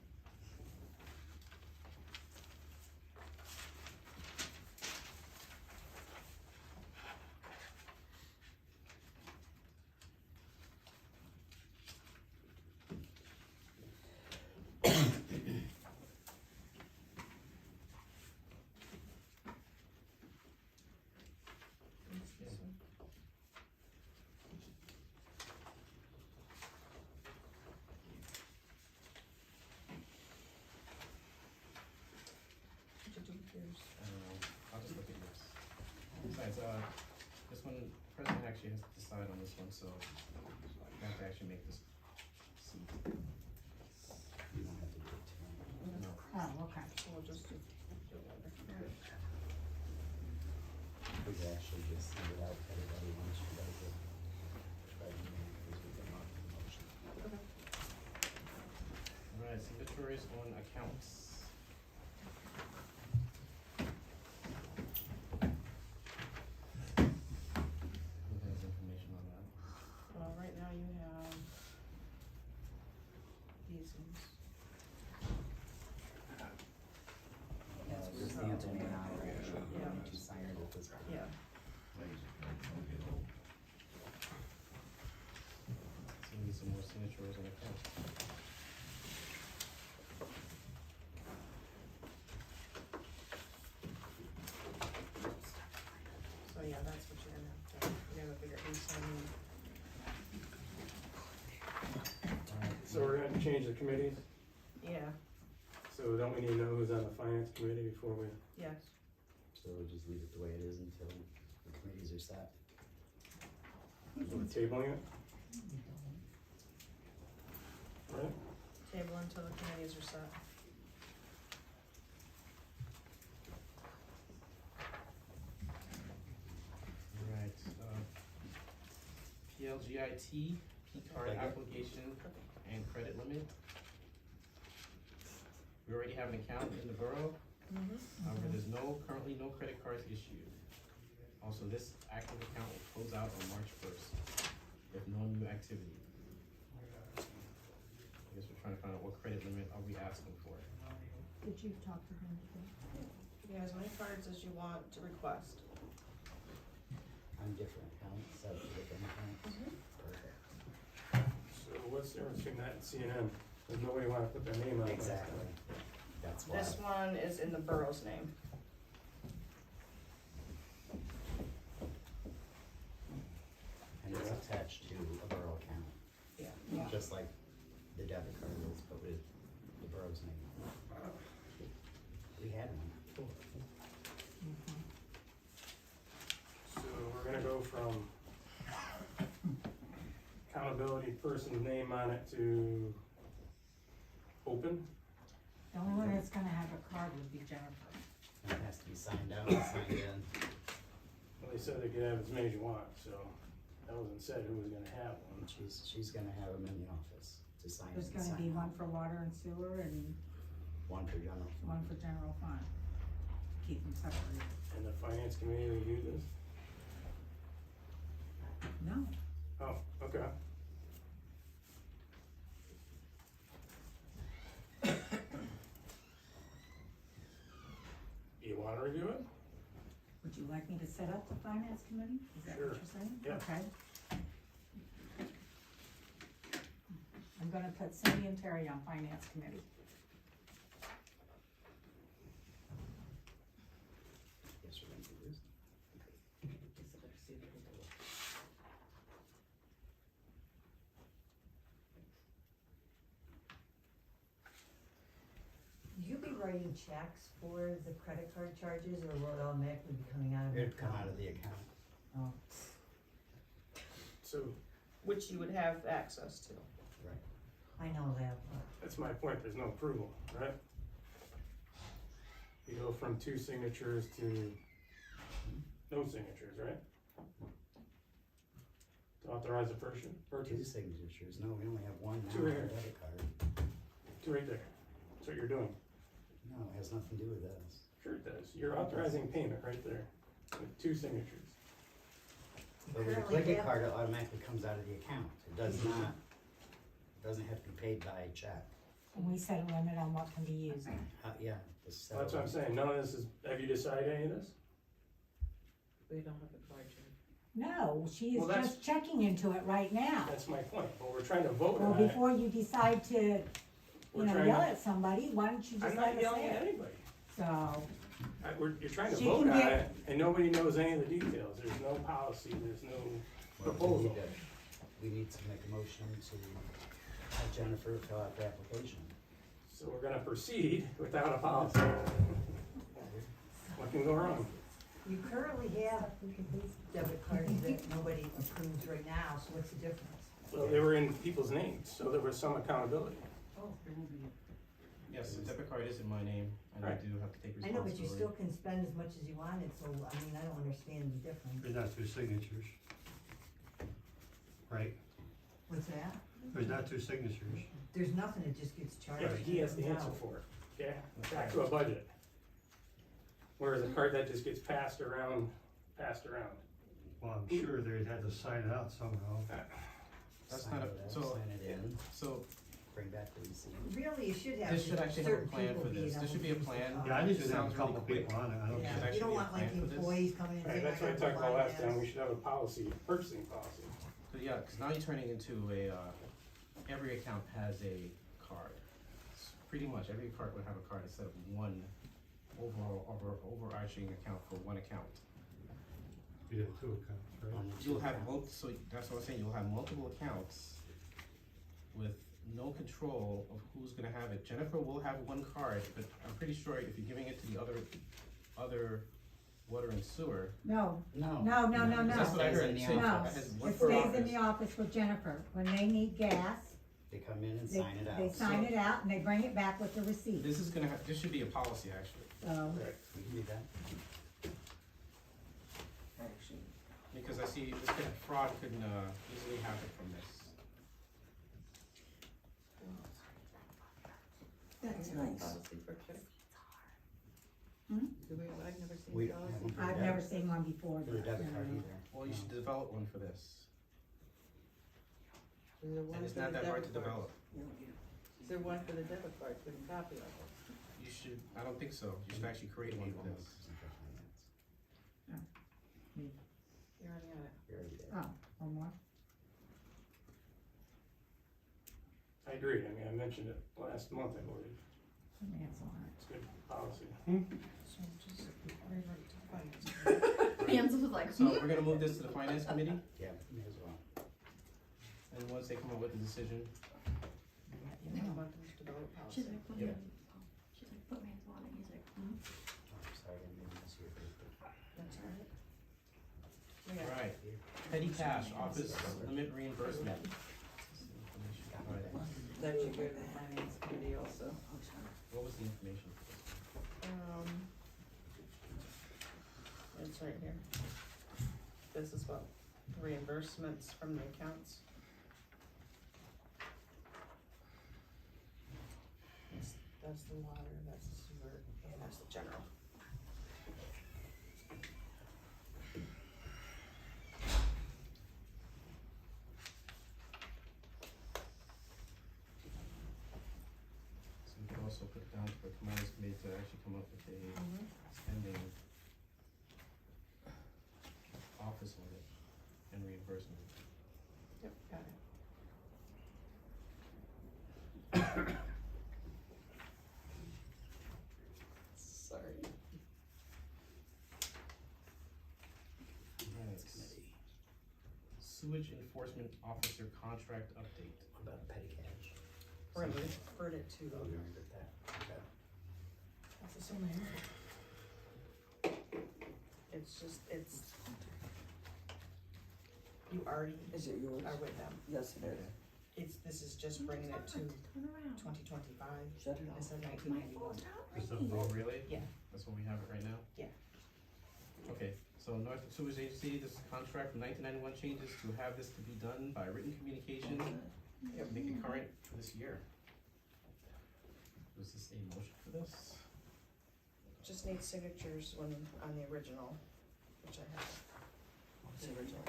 Besides, this one, president actually has to decide on this one, so I have to actually make this seat. You don't have to do it tonight. No. Oh, okay. We'll just do We could actually just send it out to everybody once you guys have tried to make this with the motion. Alright, signatories on accounts. Who has information on that? Well, right now you have these ones. Just the Anthony now, actually, Yeah. to sign it at this point. Yeah. So we need some more signatories on accounts. So yeah, that's what you're gonna have to, you're gonna figure who's signing. So we're gonna change the committees, Yeah, so don't we need to know who's on the finance committee before we, yes. So we'll just leave it the way it is until the committees are set. so we're tabling it? Right? Table until the committees are set. Alright, PLGIT, P card Okay. application and credit limit. We already have an account in the borough, however, there's currently no credit cards issued. Also, this active account will close out on March 1st with no new activity. I guess we're trying to find out what credit limit are we asking for. Did you talk to him today? You have as many cards as you want to request. On different accounts, set up different accounts. Mhm. Perfect. So what's the difference between that and CNN? Does nobody wanna put their name on it? Exactly. That's why. This one is in the borough's name. And it's attached to a borough account, Yeah. just like the debit card is, but with the borough's name. We had one before. So we're gonna go from accountability person's name on it to open? The only one that's gonna have a card would be Jennifer. And it has to be signed out and signed in. Well, they said they could have as many as you want, so that wasn't said who was gonna have one. And she's gonna have them in the office to sign in There's and gonna sign be out. one for water and sewer and One for general. one for general fund. Keep them separated. And the finance committee reviewed this? No, Oh, okay. You wanna review it? would you like me to set up the finance committee? Is that Sure. what you're saying? Yeah. Okay. I'm gonna put Cindy and Terry on finance committee. Yes, we're gonna do this. Will you be writing checks for the credit card charges, or will it automatically be coming out of your It'd come account? out of the account. Oh, So, Which you would have access to. I know that, but that's my point, there's no approval, right? You go from 2 signatures to no signatures, right? To authorize a Two purchase, signatures, no, we only have one now Two on here. the debit card. 2 right there, that's what you're doing. No, it has nothing to do with this. Sure it does, you're authorizing payment right there, with 2 signatures. But with a Currently, click yeah. card, it automatically comes out of the account. It does not, doesn't have to be paid by check. And we set a limit on what can be used. Yeah. just Well, that's what I'm settle it. saying, none of this is, have you decided any of this? We don't have a card, Jen. No, she is Well, that's- just checking into it right now. That's my point, but we're trying to vote Well, on it. before you decide to, We're you know, trying yell to- at somebody, why don't you I'm just not let us yelling say at it? anybody. So, You're trying to She vote can on get- it, and nobody knows any of the details, there's no policy, there's no Well, proposal. we need to make a motion to have Jennifer fill out the application. So we're gonna proceed without a policy. What can go wrong? You currently have debit cards that nobody approves right now, so what's the difference? Well, they were in people's names, so there was some accountability. Oh, Yes, the debit card is in my name, and I Right. do have to take I know, responsibility. but you still can spend as much as you wanted, so, I mean, I don't understand the difference. There's not two signatures. Right? What's that? There's not two signatures. There's nothing, it just gets charged. Yeah, but he has the and answer out. for it, okay? Back to a budget. Whereas a card that just gets passed around. Well, I'm sure they had to sign it out somehow. That's Sign not it a, out, so, sign it in, so, bring back the receipt. Really, you should have. this should actually have a certain plan people for being this, there should be a able to use the plan. card. Yeah, I just have a Sounds really couple quick. people on it, I don't Should Yeah, care. you actually don't be a want like plan for this. employees coming in and Right, saying, that's what I got talked about the last time, we line should have a policy, purchasing policy. But yeah, cause now you're turning into a, every account has a card. Pretty much, every card would have a card instead of one overarching account for one account. You have two accounts, right? You'll have so that's what I'm saying, you'll have multiple accounts with no control of who's gonna have it. Jennifer will have one card, but I'm pretty sure if you're giving it to the other water and sewer. No, No. no, no, no, That's what I no. heard, it said, No, it has one it per stays in office. the office with Jennifer. When they need gas, They come in and they, sign it out. they sign it out and they bring it back with the receipt. This is gonna have, this should be a policy actually, So, Right. We can do that. because I see this kind of fraud could, easily happen from this. that's nice. We don't have one for the I've debit- never seen one before. For the debit card No. either. Well, you should develop one for this, Is there one and it's for not the that hard to debit card? develop. Is there one for the debit card, couldn't copy of it? You should, I don't think so, you should actually create one for this. You already got it. You're already there. Oh, one more? I agree, I mean, I mentioned it last month, I believe, That's all right. it's good policy. So just revert to finance. Hands was like, So we're gonna move this to the finance committee, Yeah, may as well. and once they come up with a decision, You want them to develop policy. Oh, sorry, I didn't miss your paper. That's all right. We got alright, petty cash, office limit reimbursement. Alright, That should go to the finance committee also. what was the information? It's right here. This is what reimbursements from the accounts. That's the water, that's the sewer, and that's the general. So we could also put it down to the finance committee to actually come up with a spending office limit and reimbursement. Yep, got it. Sorry. Alright. Sewage enforcement officer contract update. What about petty cash? We're gonna refer it to, Oh, you're gonna get that. Okay. that's the same here. It's just, you already Is it yours? are with them. Yes, it is. This is just bringing it to 2025 Shut it off. instead of 1991. Oh, really? Yeah. That's what we have it right now? Yeah. Okay, so North Sewage Agency, this contract from 1991 changes to have this to be done by written communication, make it current for this year. Was this a motion for this? Just need signatures on the original, which I have. The original.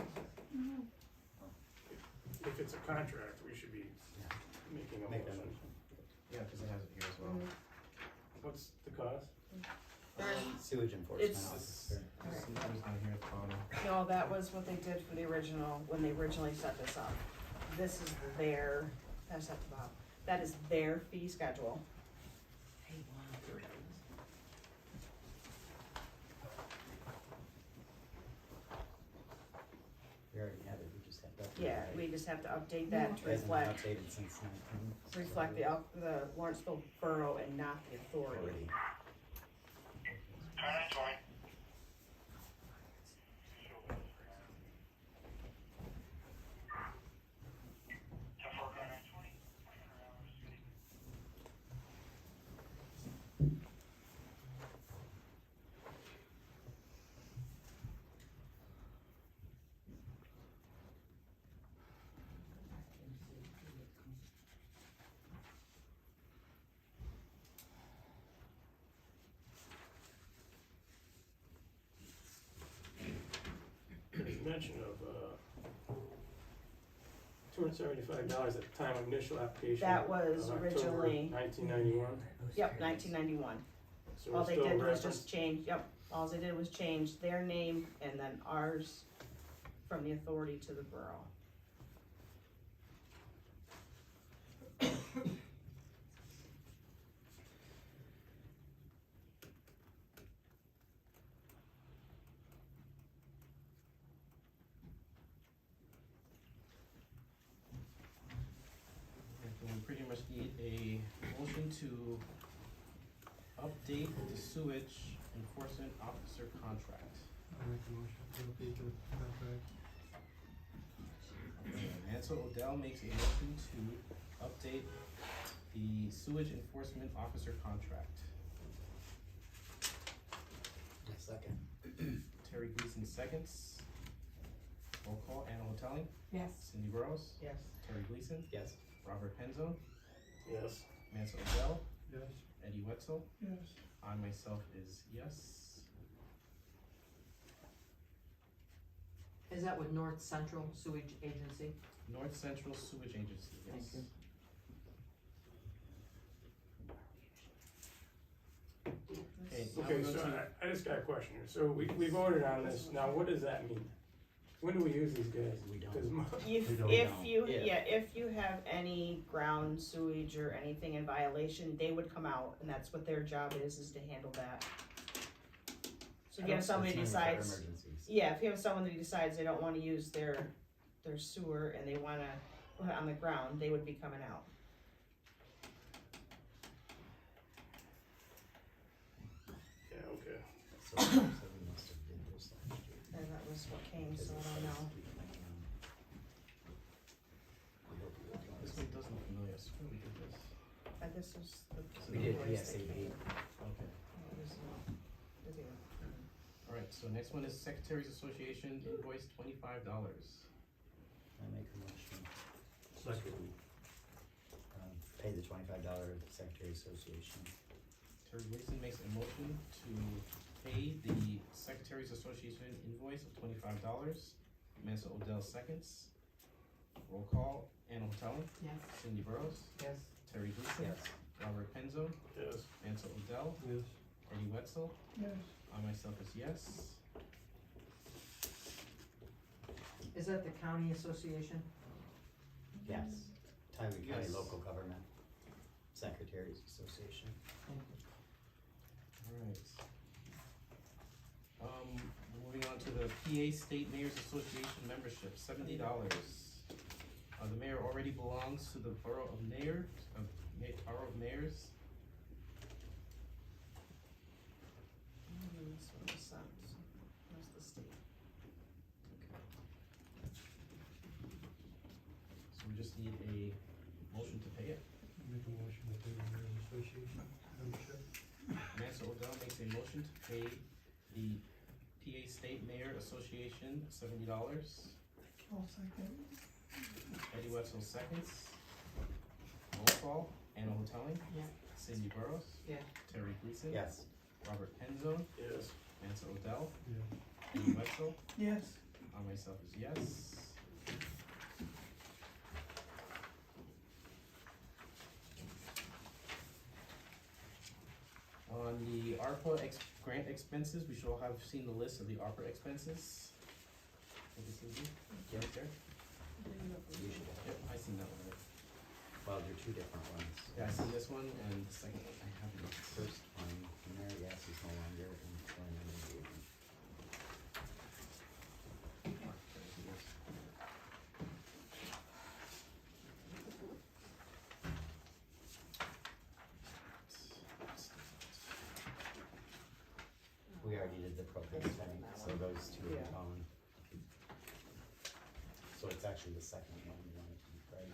If it's a contract, we should be making a Make that motion. motion. Yeah, cause it has it here as well. What's the cost? Sewage enforcement It's- officer. This number's down here at the bottom. No, that was what they did for the original, when they originally set this up. This is their, that's at the bottom, that is their fee schedule. We already have it, we just have to. Yeah, we just have to update that to It hasn't been reflect, updated since 19. reflect the Lawrenceville Borough and not the authority. Already. mention of, $275 at the time of initial application. That was originally- 1991. Yep, 1991. So All we're they still did was referenced. just change, yep, all they did was change their name and then ours from the authority to the borough. We pretty much need a motion to update the sewage enforcement officer contract. I'll make a motion to update the contract. Mansell Odell makes a motion to update the sewage enforcement officer contract. Second. Terry Gleason seconds. Roll call, Anna Hotelling, Yes. Cindy Burrows, Yes. Terry Gleason, Yes. Robert Penzo, Yes. Mansell Odell, Yes. Eddie Wetzel. Yes. I myself is yes. Is that with North Central Sewage Agency? North Central Sewage Agency, yes. Thank you. Okay, now Okay, we go so to, I just got a question here. So we voted on this. Now, what does that mean? When do we use these guys? We don't. 'Cause my- If, We don't if know. you, Yeah. yeah, if you have any ground sewage or anything in violation, they would come out, and that's what their job is to handle that. So if you have somebody It's mainly for decides, emergencies. yeah, if you have someone that decides they don't wanna use their sewer and they wanna put it on the ground, they would be coming out. Yeah, okay. So we must have did this last year. And that was what came, so I don't know. this one does look familiar, I swear we did this. This was the. We did invoice that PSAB. came. Okay. It was, the deal. Alright, so next one is Secretaries Association invoice $25. I make a motion Second. to, pay the $25 Secretary Association. Terry Gleason makes a motion to pay the Secretaries Association invoice of $25. Mansell Odell seconds. Roll call, Anna Hotelling, Yes. Cindy Burrows, Yes. Terry Gleason, Yes. Robert Penzo, Yes. Mansell Odell, Yes. Eddie Wetzel. Yes. I myself is yes. Is that the county association? Yes. Tioga County Yes. Local Government Secretaries Association. Thank you. Alright. Moving on to the PA State Mayors Association membership, $70. The mayor already belongs to the Borough of Mayors. This one was sent. Where's the state? So we just need a motion to pay it. Make a motion to pay the Mayor's Association membership. Mansell Odell makes a motion to pay the PA State Mayor Association $70. I'll second. Eddie Wetzel seconds. Roll call, Anna Hotelling, Yeah. Cindy Burrows, Yeah. Terry Gleason, Yes. Robert Penzo, Yes. Mansell Odell, Yeah. Eddie Wetzel. Yes. I myself is yes. On the ARPA grant expenses, we should all have seen the list of the ARPA expenses. Think it's easy? Right there? You should have. Yep, I seen that one. Right? Well, they're two different ones. Yeah, I seen this one and the second one I haven't. First one, Mary Gas is no longer employing an agent. We already did the propane tank, so those two are Yeah. gone. So it's actually the second one you wanna keep, right?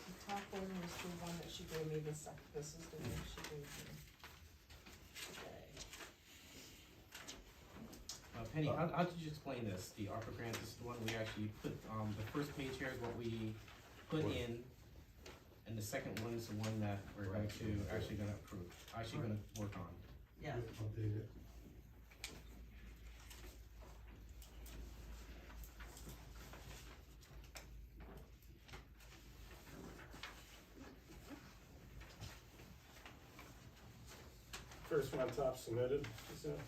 The top one was the one that she gave me, this is the one she gave me. Okay. Penny, how did you explain this? The ARPA grant, this is the one we actually put, the first page here is what we put in, and the second one is the one that we're going to, actually gonna approve, actually gonna work on. Yeah. Update it. first one on top submitted, is that?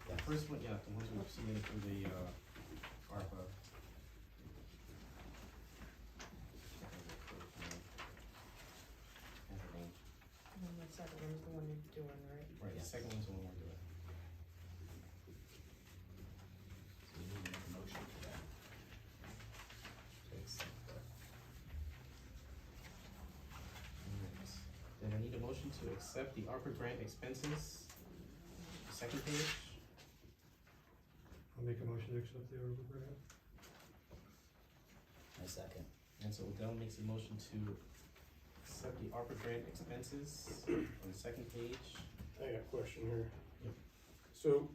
The first one, yeah, the ones we submitted through the, ARPA. And then the second one's the one you're doing, right? Right, the second one's the one we're doing. So you need to make a motion for that. To accept that. Alright, then I need a motion to accept the ARPA grant expenses. Second page, I'll make a motion to accept the ARPA grant. My second. and so Odell makes a motion to accept the ARPA grant expenses on the second page. I got a question here. Yep. So,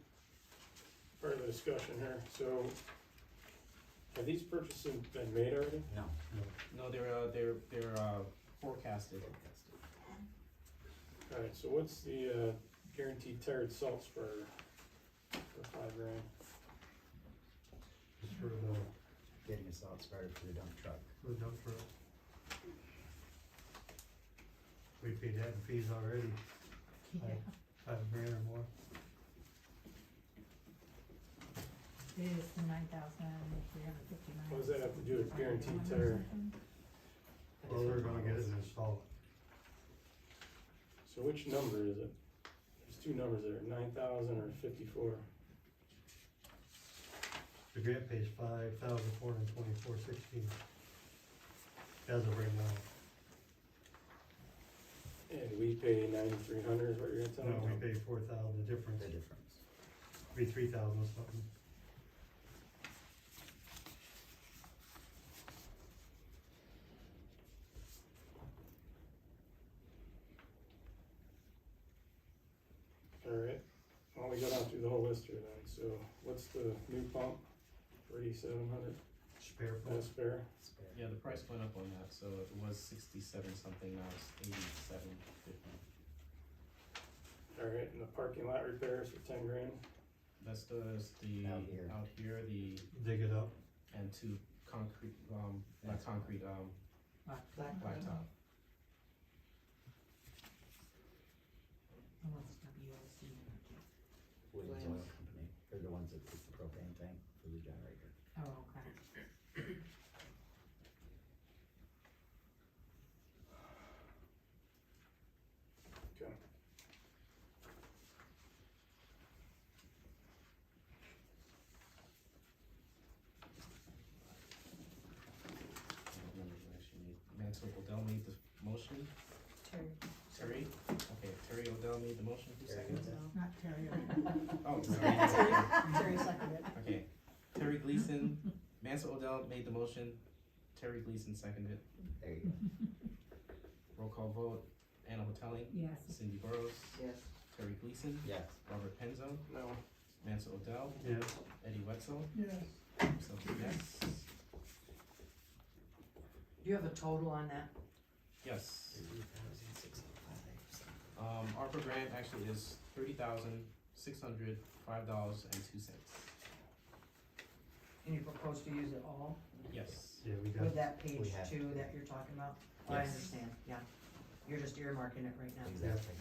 part of the discussion here, so have these purchases been made already? No. No, they're forecasted. Alright, so what's the, guaranteed tired salt spreader for $5,000? Just for the Getting a salt spreader for the dump truck. dump truck. We paid that in fees already, Yeah, $5,000 or more. it is the 9,359. What does that have to do with guaranteed tire? Well, we're gonna get it installed. So which number is it? There's two numbers there, 9,000 or 54. The grant pays $5,424.16 as of right now. And we pay 9,300 is what you're gonna tell me? No, we pay $4,000, the difference, The difference. be $3,000 something. Alright, well, we go down through the whole list here then, so what's the new pump for 8,700? Spare pump. That's spare. Spare. Yeah, the price went up on that, so it was 67 something, now it's 87.50. Alright, and the parking lot repairs for $10,000. That's the Out here. out here, the Dig it up. and two concrete, not concrete, blacktop. And what's WOC? Williams Oil Company. They're the ones that put the propane tank for the generator. Oh, okay. Okay. Numbers we actually need. Mansell Odell made the motion. Terry. Terry? Okay, Terry Odell made the motion, who Terry seconded? Odell. Not Terry. Oh, sorry. Terry seconded. Okay, Terry Gleason, Mansell Odell made the motion, Terry Gleason seconded. There you go. Roll call vote, Anna Hotelling, Yes. Cindy Burrows, Yes. Terry Gleason, Yes. Robert Penzo, No. Mansell Odell, Yes. Eddie Wetzel, Yes. myself a yes. Do you have a total on that? Yes. 30,065. ARPA grant actually is $30,605.02. And you propose to use it all Yes. Yeah, we got, with that page we have 2 that you're talking about? Oh, I Yes. understand, yeah. You're just earmarking it right now. Exactly.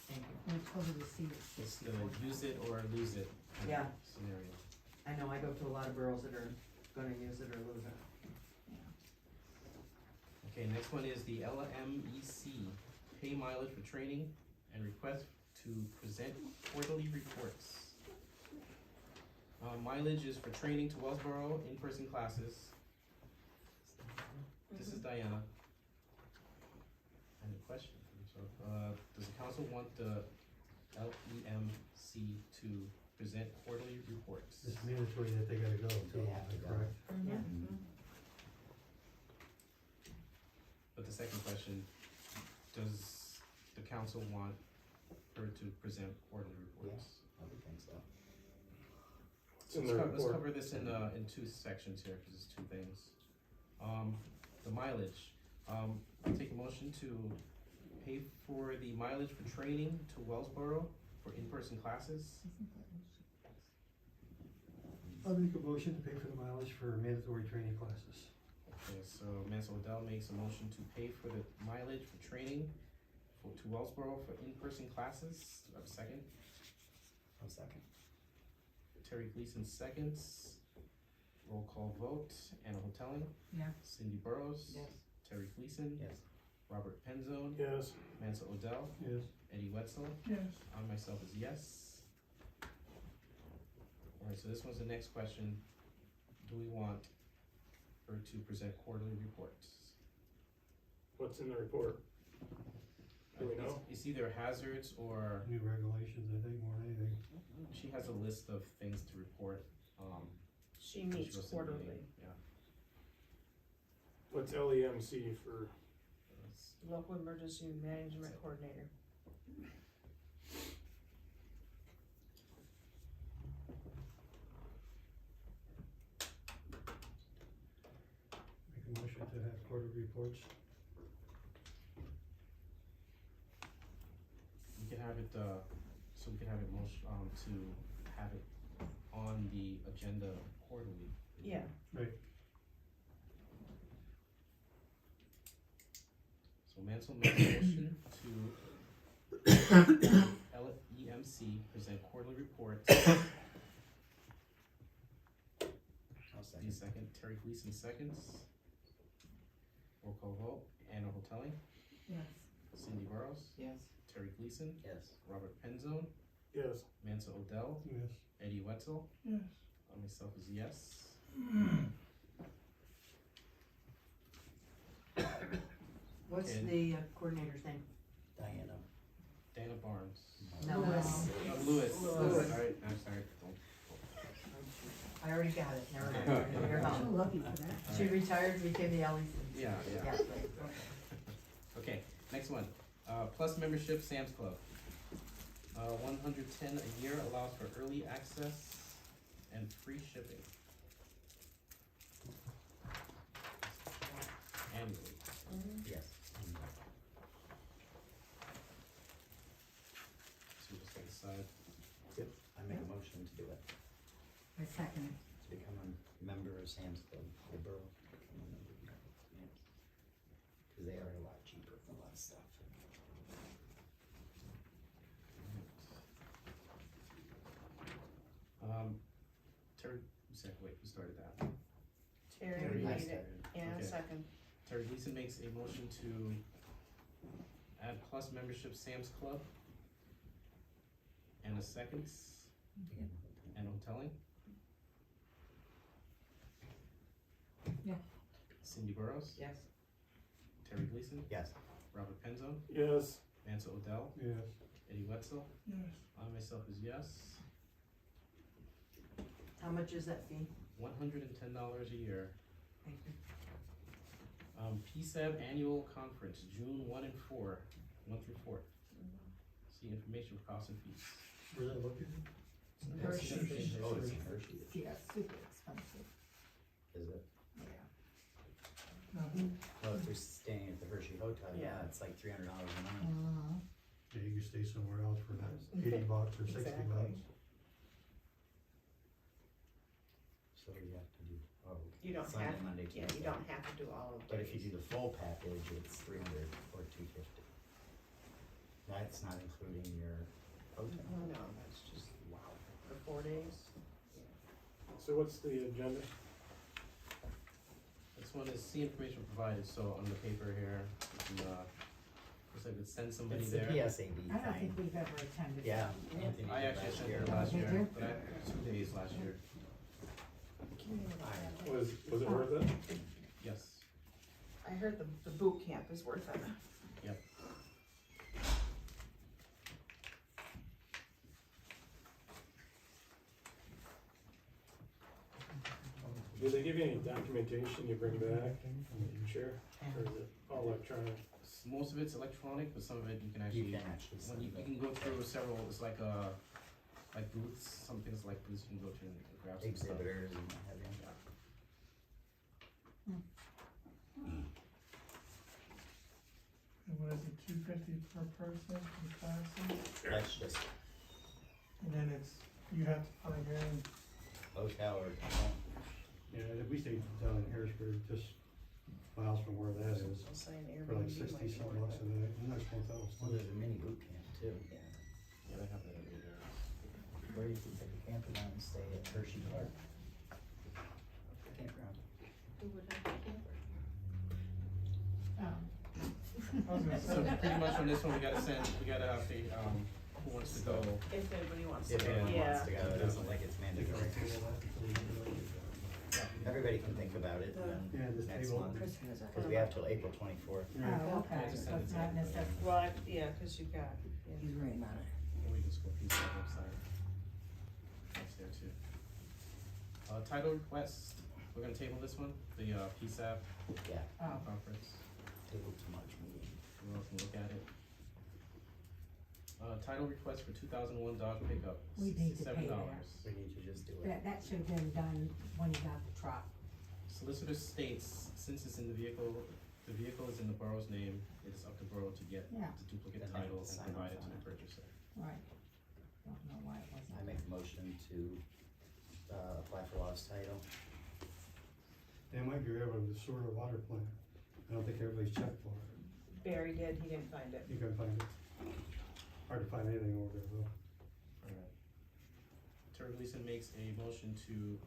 Thank you. And it's over the seat. It's the use it or lose it kind Yeah. of scenario. I know, I go to a lot of boroughs that are gonna use it or lose it. Okay, next one is the LMEC, pay mileage for training and request to present quarterly reports. Mileage is for training to Wellsboro, in-person classes. This is Diana. I have a question for you, so, does the council want the LEMC to present quarterly reports? it's mandatory that they gotta go, too, They have to go. correct? Mhm. But the second question, does the council want her to present quarterly reports? I would think so. It's in Let's the let's report. cover this in two sections here, cause it's two things. The mileage, I take a motion to pay for the mileage for training to Wellsboro for in-person classes. I'll make a motion to pay for the mileage for mandatory training classes. Okay, so Mansell Odell makes a motion to pay for the mileage for training to Wellsboro for in-person classes. Do I have a second? I'll second. Terry Gleason seconds. Roll call vote. Anna Hotelling. Yeah. Cindy Burrows. Yes. Terry Gleason. Yes. Robert Penzone. Yes. Mansell Odell. Yes. Eddie Wetzel. Yes. I myself is yes. Alright, so this one's the next question. Do we want her to present quarterly reports? What's in the report? Do we know? It's either hazards or New regulations, I think, more than anything. she has a list of things to report, She when she meets goes to the meeting. quarterly. Yeah. What's LEMC for? Local Emergency Management Coordinator. Make a motion to have quarterly reports. We can have it, so we can have it to have it on the agenda quarterly. Yeah. Right. So Mansell makes a motion to LEMC present quarterly reports. I'll Steve second, Terry Gleason seconds. Roll call vote, Anna Hotelling, Yes. Cindy Burrows, Yes. Terry Gleason, Yes. Robert Penzone, Yes. Mansell Odell, Yes. Eddie Wetzel. Yes. I myself is yes. What's And- the coordinator's name? Diana. Dana Barnes. No. Lewis. Lewis. Lewis. Sorry, I'm sorry. Don't. I already got it, never mind. You're I'm home. lucky for that. She retired and became the LEC. Yeah, yeah. Yeah, okay. Okay, next one. Plus membership, Sam's Club. 110 a year allows for early access and free shipping. Annually. Yes. So we just decide. Yep, I make a motion to do it, I second it. to become a member of Sam's Club, the Borough, become a member of Sam's. Cause they are a lot cheaper for a lot of stuff. Terry, wait, who started that? Terry I made it. started. Yeah, Okay. second. Terry Gleason makes a motion to add plus membership Sam's Club. And a seconds, and Hotelling. Yeah. Cindy Burrows, Yes. Terry Gleason, Yes. Robert Penzone, Yes. Mansell Odell, Yes. Eddie Wetzel. Yes. I myself is yes. How much is that fee? $110 a year. Thank you. PSAB Annual Conference, June 1 and 4, 1 through 4. See information for costs and fees. Where's that located? Hershey. Oh, it's in Hershey, Yeah, super expensive. is it? Yeah. Well, if you're staying at the Hershey Hotel, yeah, it's like $300 a night. Yeah, you can stay somewhere else for that, $80 or $60. Exactly. So you have to do, You don't Sunday, have, Monday, yeah, you Tuesday. don't have to do all of But if you days. do the full package, it's 300 or 250. That's not including your hotel. No, that's just, wow, for 4 days. So what's the agenda? This one is see information provided, so on the paper here, you can, looks like we send somebody It's the there. PSAB I don't think thing. we've ever attended. Yeah. that. Anthony I did actually last sent year. it last Did year, you? but I had 2 days last year. Was it worth it? Yes, I heard the boot camp is worth it. yep. Do they give you any documentation you bring back and share? Or is it all electronic? Most of it's electronic, but some of it you can actually, You can actually when send you it. can go through several, it's like booths, some things like booths you can go to and grab some stuff. Exhibitors and what have you. And what is it, $250 per person for the classes? That's just And then you have to find your own. hotel or, Yeah, we stayed down in Harrisburg, just miles from where that is, I'll sign for like Airbnb might 60 be some worth bucks it. a day, and that's one Well, thousand. there's a mini boot camp too. Yeah, they have that every year. Where you can take a camper down and stay at Hershey Park. Campground. Who would have a camper? So pretty much on this one, we gotta have the, who wants to go, If anybody wants to, If anyone yeah. wants to go, it isn't like it's mandatory. Everybody can think about it Yeah, and this next table. month, cause we have till April 24th. Oh, okay, Yeah, just so send it's it not to- necessary. Well, yeah, cause you've got, yeah. He's writing on it. and we can just go piece that website. That's there too. Title request, we're gonna table this one, the, PSAP Yeah, Oh, conference, table to March meeting. we all can look at it. Title request for 2001 Dodge pickup, We need to pay $67. We need to just do it. that should have been done when you got the truck. Solicitor states, since it's in the vehicle is in the borough's name, it's up to borough to get Yeah. the duplicate Then they title can and sign provide it off to on the it. purchaser. Right. Don't know why it wasn't. I make a motion to, apply for lost title. They might be able to sort of water plant. I don't think everybody's checked for it. Barry did, he didn't find it. You can find it. Hard to find anything over there though. Alright. Terry Gleason makes a motion to,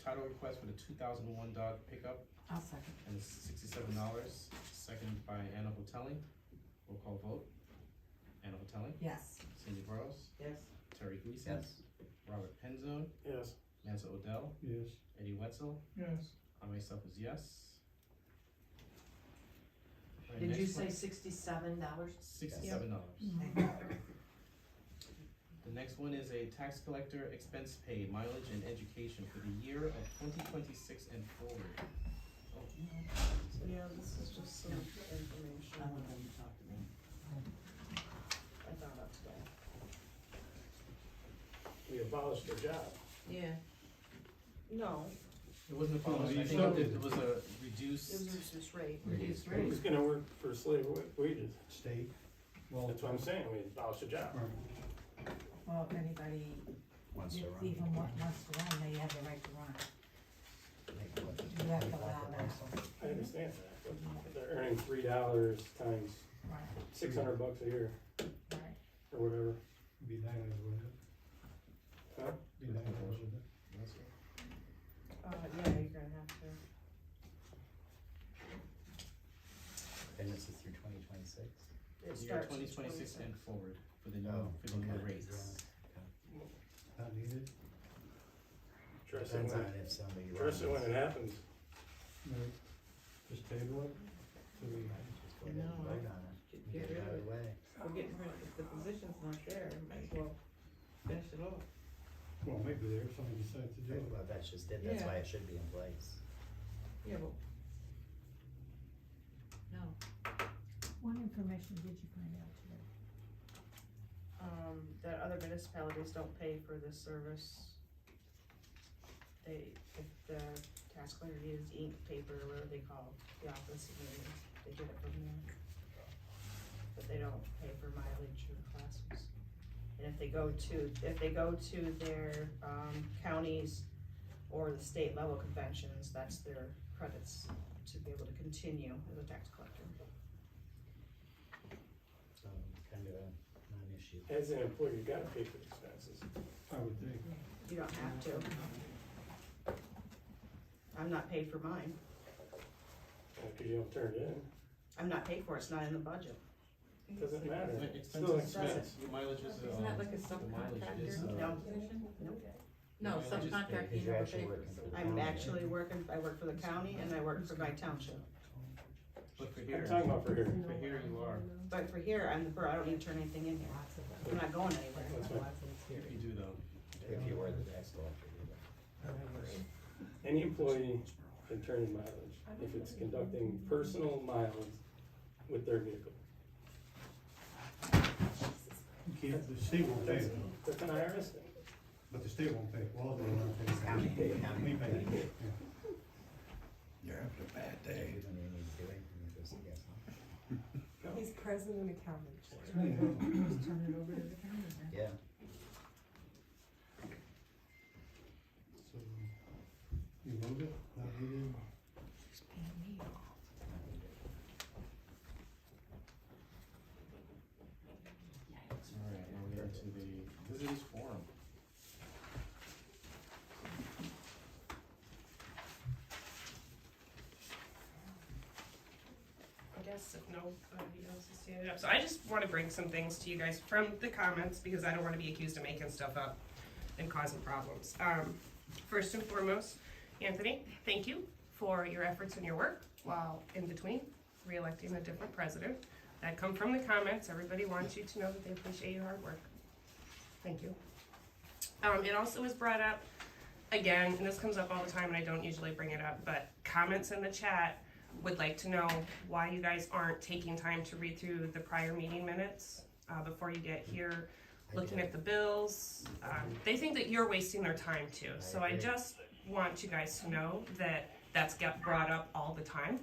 title request for the 2001 Dodge pickup, I'll second. and it's $67, seconded by Anna Hotelling. Roll call vote. Anna Hotelling, Yes. Cindy Burrows, Yes. Terry Gleason. Yes. Robert Penzone, Yes. Mensa Odell, Yes. Eddie Wetzel, Yes. I myself is yes. Alright, Did you next say one, $67? $67. Mhm. The next one is a tax collector expense paid mileage and education for the year of 2026 and forward. Oh, Yeah, this is just some information. I want them to talk to me. I thought up today. We abolished their job. Yeah. No, It wasn't abolished, I you think said it was a reduced. it was reduced rate. Reduced Who's rate. gonna work for slave wages? State. Well, That's what I'm saying, we abolished the job. Right. Well, if anybody Wants to run. even wants to run, they have the right to run. Make a motion You have to 25 allow per that. person. I understand that, but they're earning $3 times Right, $600 a year, right. or whatever. Be $9, wouldn't it? Huh? Be $9, wouldn't it? Yeah, you're gonna have to. And this is through 2026? It Year starts in 2026 and forward for the new, Oh, for the new okay. rates. Not needed. Trust it Depends on when, if somebody runs. trust it when it happens. No. Just table it. So we, Just go ahead and No. vote on it, get it out of the way. We're getting rid of the position's not there, might as well finish it off. well, maybe there, if somebody decides to do it. Well, that's just it, that's Yeah. why it should be in place. Yeah, but. No. What information did you find out today? That other municipalities don't pay for this service. If the tax collector uses ink, paper, or whatever they call the office, they get it from there. But they don't pay for mileage or classes. And if they go to their, counties or the state level conventions, that's their credits to be able to continue as a tax collector. So it's kind of a non-issue. As an employer, you gotta pay for the expenses. I would think. You don't have to. I'm not paid for mine. Cause you don't turn it in, I'm not paid for it, it's not in the budget. doesn't matter, But it's still expenses, expense. your mileage is, Isn't that like a the mileage is, subcontractor? No. No, mileage is paid. subcontract, Because you you're never actually pay for. working for the I'm county. actually working, I work for the county and I work for my township. but for I'm here, talking about for here. for here you are, But for here, I'm the borough, I don't need to turn anything in here. I'm not going anywhere. That's fine. if you do though. If you were the tax collector, you would. Any employee can turn in mileage if it's conducting personal mileage with their vehicle. You can't, the state won't pay That's, it, that's an IRS thing. but the state won't pay it. Well, they won't pay it. County pay, county We pay it. pay. Yeah. You're having a bad You day. don't even need to do anything, you just guess, huh? He's president accountant. Just turn it over to the county then. Yeah. So, you move it, not needed. Just pay me. comments, if nobody else is standing up. So I just wanna bring some things to you guys from the comments, because I don't wanna be accused of making stuff up and causing problems. First and foremost, Anthony, thank you for your efforts and your work while in between re-electing a different president. That come from the comments. Everybody wants you to know that they appreciate your hard work. Thank you. It also was brought up, again, and this comes up all the time and I don't usually bring it up, but comments in the chat would like to know why you guys aren't taking time to read through the prior meeting minutes before you get here, looking at the bills. They think that you're wasting their time too. So I just want you guys to know that that's got brought up all the time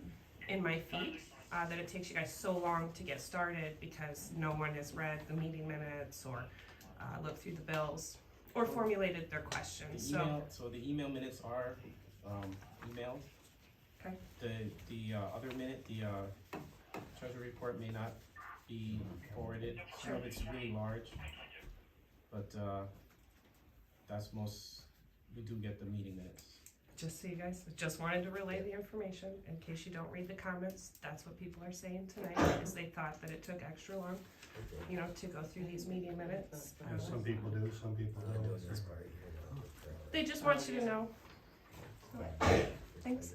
in my feed, that it takes you guys so long to get started because no one has read the meeting minutes or looked through the bills or formulated their questions. So the email minutes are emailed. Okay. The other minute, the treasury report may not be forwarded. Some of it's really large, but that's most, we do get the meeting minutes. Just so you guys, just wanted to relay the information in case you don't read the comments. That's what people are saying tonight, is they thought that it took extra long, you know, to go through these meeting minutes. Some people do, some people don't. They just want you to know. Thanks.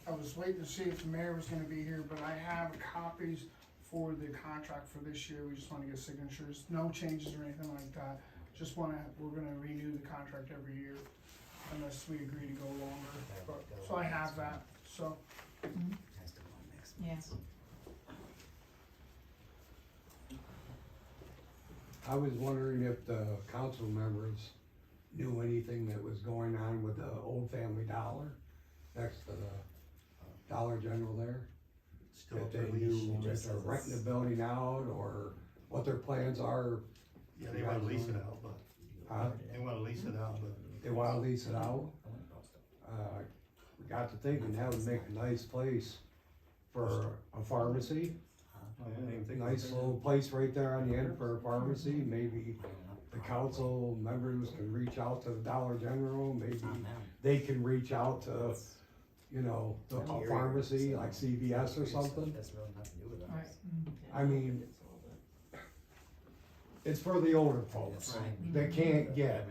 I was waiting to see if the mayor was gonna be here, but I have copies for the contract for this year. We just wanna get signatures, no changes or anything like that. Just we're gonna renew the contract every year unless we agree to go longer. But, so I have that, so. Yeah. I was wondering if the council members knew anything that was going on with the Old Family Dollar next to the Dollar General there. Still If up they for lease. knew if they're renting the building out or what their plans are. Yeah, they wanna lease it out, but, they wanna lease it out, but. They wanna lease it out. We got to thinking that would make a nice place for a pharmacy. Oh, yeah, I didn't think Nice of it. little place right there on the end for a pharmacy. Maybe the council members can reach out to the Dollar General, maybe they can reach out to, you know, the pharmacy like CVS or something. That's really nothing to do with Right. us. I mean, it's for the older folks that can't get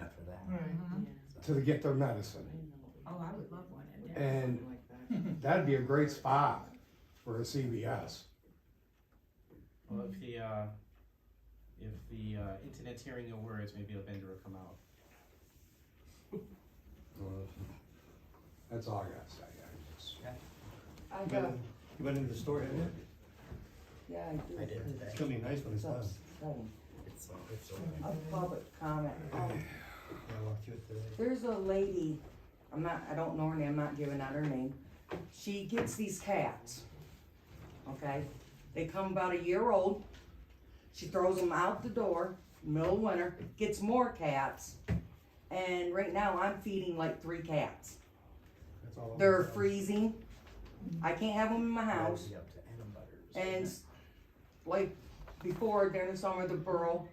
to get their medicine. Oh, I would love one in there. And that'd be a great spot for a CVS. Well, if the internet's hearing your words, maybe a vendor will come out. That's all I gotta say. I You got, went- You went into the store, haven't you? yeah, I do. I did. It's gonna be nice when it's done. It's A public comment. Yeah, I walked through it today. There's a lady, I don't know her name, I'm not giving out her name. She gets these cats, okay? They come about a year old. She throws them out the door, middle of winter, gets more cats. And right now I'm feeding like 3 cats. That's all. They're freezing. I can't have them in my house. Be up to Adam Butters. And like before, during the summer, the Borough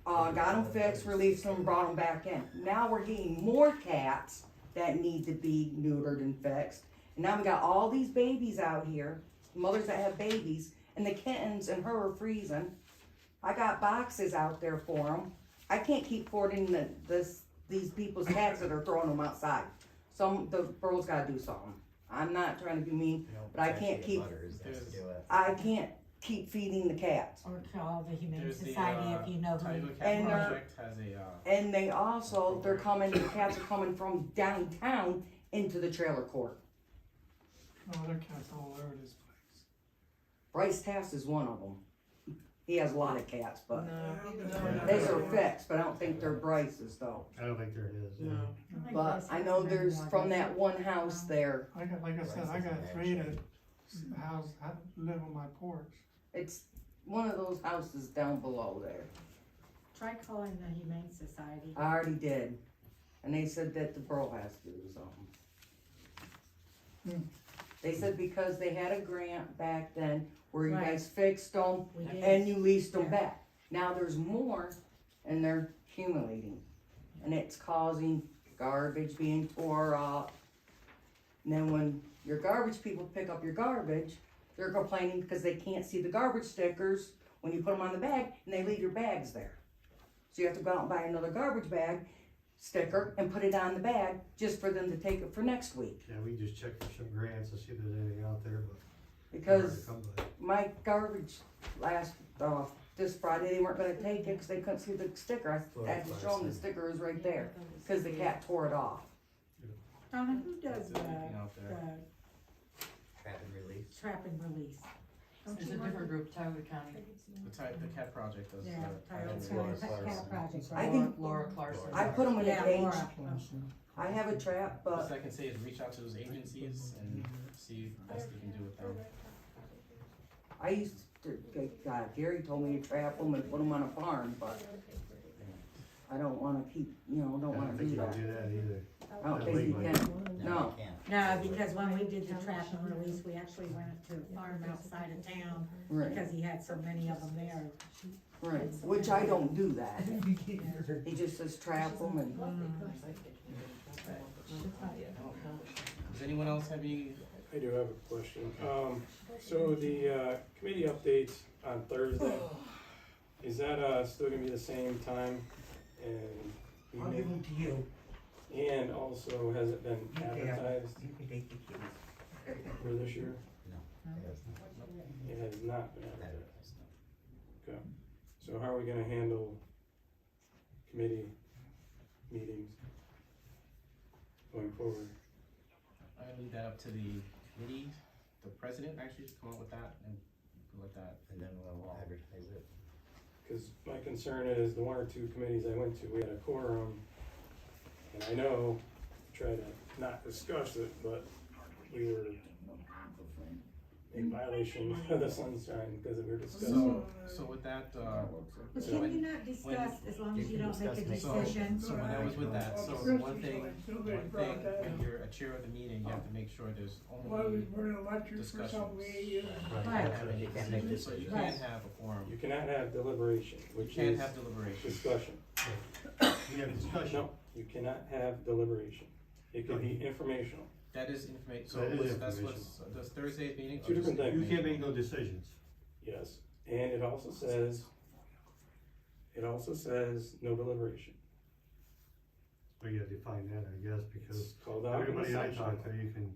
got them fixed, released them, brought them back in. Now we're getting more cats that need to be neutered and fixed. And now we got all these babies out here, mothers that have babies, and the kittens and her are freezing. I got boxes out there for them. I can't keep forwarding these people's cats that are throwing them outside. The borough's gotta do something. I'm not trying to be mean, but I can't keep, I can't keep feeding the cats. Or call the Humane There's the, Society if you know Tiger who. Cat And they're- Project has a, And they also, the cats are coming from downtown into the trailer court. Oh, there are cats all over this place. Bryce Tass is one of them. He has a lot of cats, but No. these are fixed, but I don't think they're Bryce's though. I don't think there is, yeah. But I know there's from that one house there, Like I said, I got 3 that live on my porch. it's one of those houses down below there. Try calling the Humane Society. I already did. And they said that the borough has to do something. They said because they had a grant back then where you Right. guys fixed them We did. and you leased them Yeah. back. Now there's more and they're accumulating. And it's causing garbage being tore up. And then when your garbage people pick up your garbage, they're complaining because they can't see the garbage stickers when you put them on the bag, and they leave your bags there. So you have to go out and buy another garbage bag sticker and put it on the bag just for them to take it for next week. Yeah, we just checked for some grants to see if there's anything out there, but. Because hard to come by. my garbage this Friday, they weren't gonna take it because they couldn't see the sticker. I had to show them the sticker is right there, because the cat tore it off. Donna, who does the Anything out there? Trap and release. trap and release? Don't There's you a work- different group, Tyler County. The cat project does. Yeah, Tyler and County release. Cat Project. I think Laura Clarkson. I put them in a Yeah, cage. Laura. I have a trap, Best but I can say is reach out to those agencies and see the best you can do with them. I used to, Gary told me to trap them and put them on a farm, but I don't wanna keep, I don't don't wanna think do you can that. do that either. I don't think you can, no. you can't. No, because when we did the trap and release, we actually went to a farm outside of town Right, because he had so many of them there. right, which I don't do that. He just says trap them and, Does anyone else have any? I do have a question. So the, committee updates on Thursday, is that, still gonna be the same time and I'll give evening? them to you. And also, has it been advertised You can take the keys. for this year? No. It has not been advertised. Advertised, no. Okay. So how are we gonna handle committee meetings going forward? I'm gonna leave that up to the committee, the president actually to come up with that and go with that. And then we'll advertise it. Cause my concern is the one or two committees I went to, we had a quorum. And I know, try to not discuss it, but we were in violation of the sunshine because we were discussing. So with that, But So can you not discuss as long as You you can don't make a discuss decision? so when I was with that, so one thing, when you're a chair of the meeting, you have to make sure there's only discussions. Right. You can't make So you decisions. can't have a forum, You cannot have deliberation, you which can't is have deliberation. discussion. We have discussion. No, you cannot have deliberation. It could be informational. That is information, so That is that's information. what's, does Thursday's meeting? Two different things. You can't make no decisions. Yes, and it also says no deliberation. Well, you have to define that, I guess, It's because called out in the everybody I sunshine. talk to, you can,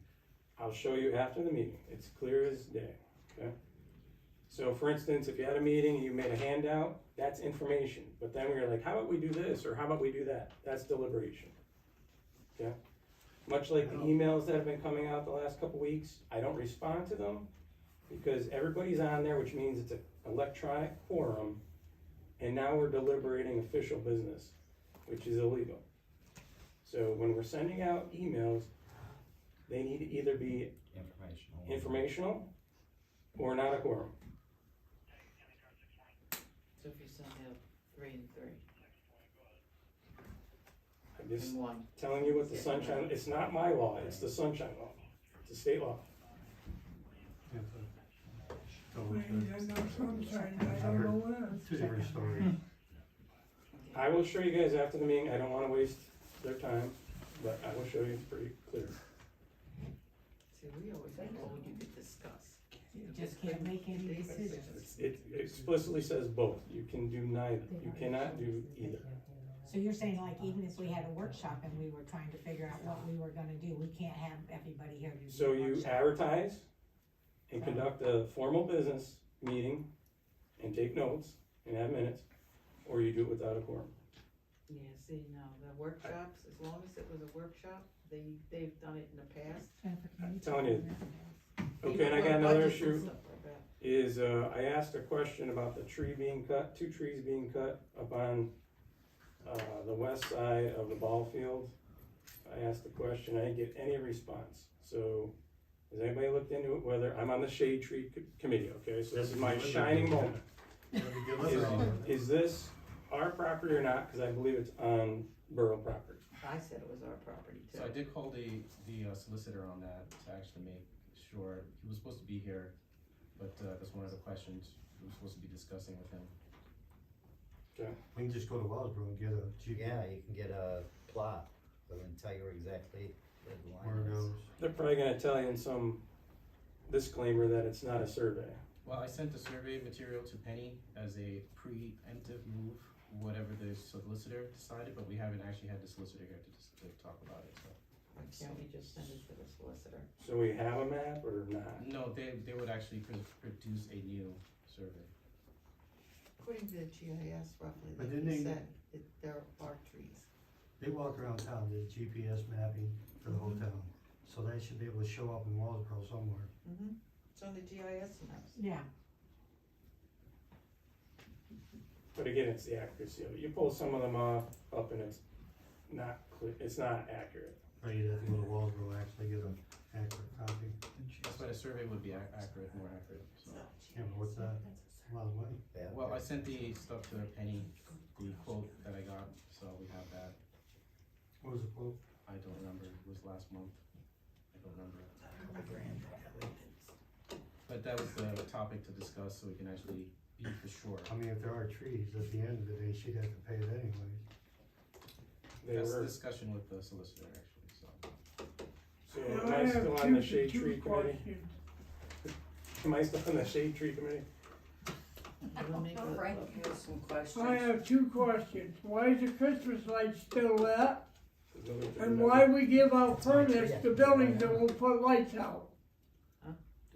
I'll show you after the meeting, it's clear as day, okay? So for instance, if you had a meeting and you made a handout, that's information, but then we were like, how about we do this, or how about we do that? That's deliberation, okay? Much like the emails that have been coming out the last couple weeks, I don't respond to them, because everybody's on there, which means it's an electronic forum, and now we're deliberating official business, which is illegal. So when we're sending out emails, they need to either be informational or not a quorum. So if you send out 3 and 3 I'm just and 1. telling you what the sunshine, it's not my law, it's the sunshine law, it's a state law. you have to go into two different stories. I will show you guys after the meeting, I don't wanna waste their time, but I will show you pretty clear. See, we always think, well, you could discuss. You just can't make any decisions. It explicitly says both, you can do neither, you cannot do either. So you're saying like even if we had a workshop and we were trying to figure out what we were gonna do, we can't have everybody here to do So a you workshop? advertise and conduct a formal business meeting and take notes and have minutes, or you do it without a quorum. Yeah, see, no, the workshops, as long as it was a workshop, they've done it in the past. I'm telling you. Okay, Even and I for got another budgets and issue, stuff like that. is, I asked a question about the tree being cut, 2 trees being cut up on, the west side of the ball field. I asked the question, I didn't get any response, so, has anybody looked into it, whether, I'm on the shade tree committee, okay, so this is my shining moment. Is this our property or not, cause I believe it's on borough property. I said it was our property too. So I did call the solicitor on that to actually make sure, he was supposed to be here, but, that's one of the questions we were supposed to be discussing with him. Okay, We can just go to Wellsboro and get a GPS. Yeah, you can get a plot, that'll tell you where exactly, where it goes. They're probably gonna tell you in some disclaimer that it's not a survey. Well, I sent the survey material to Penny as a preemptive move, whatever the solicitor decided, but we haven't actually had the solicitor here to talk about it, so. Why can't we just send it to the solicitor? So we have a map or not? No, they would actually produce a new survey. According to the GIS roughly, But like didn't you they- said, there are trees. They walk around town, there's GPS mapping for the whole town, so that should be able to show up in Waldeboro somewhere. Mm-hmm. It's on the GIS maps. Yeah, But again, it's the accuracy of it. You pull some of them up and it's not clear, it's not accurate. But you'd have to go to Waldeboro, actually get an accurate copy. That's why the survey would be accurate, more accurate, so. Yeah, but what's that? A lot of money. Well, I sent the stuff to Penny, the quote that I got, so we have that. What was the quote? I don't remember, it was last month. I don't remember. But that was the topic to discuss, so we can actually be for sure. I mean, if there are trees, at the end of the day, she'd have to pay it anyways. They That's were, the discussion with the solicitor, actually, so. so am I still on the shade tree committee? Am I still on the shade tree committee? Frank has some questions. I have two questions. Why is the Christmas light still lit? Village of And Red- why we give out permits to buildings that won't put lights out? Huh?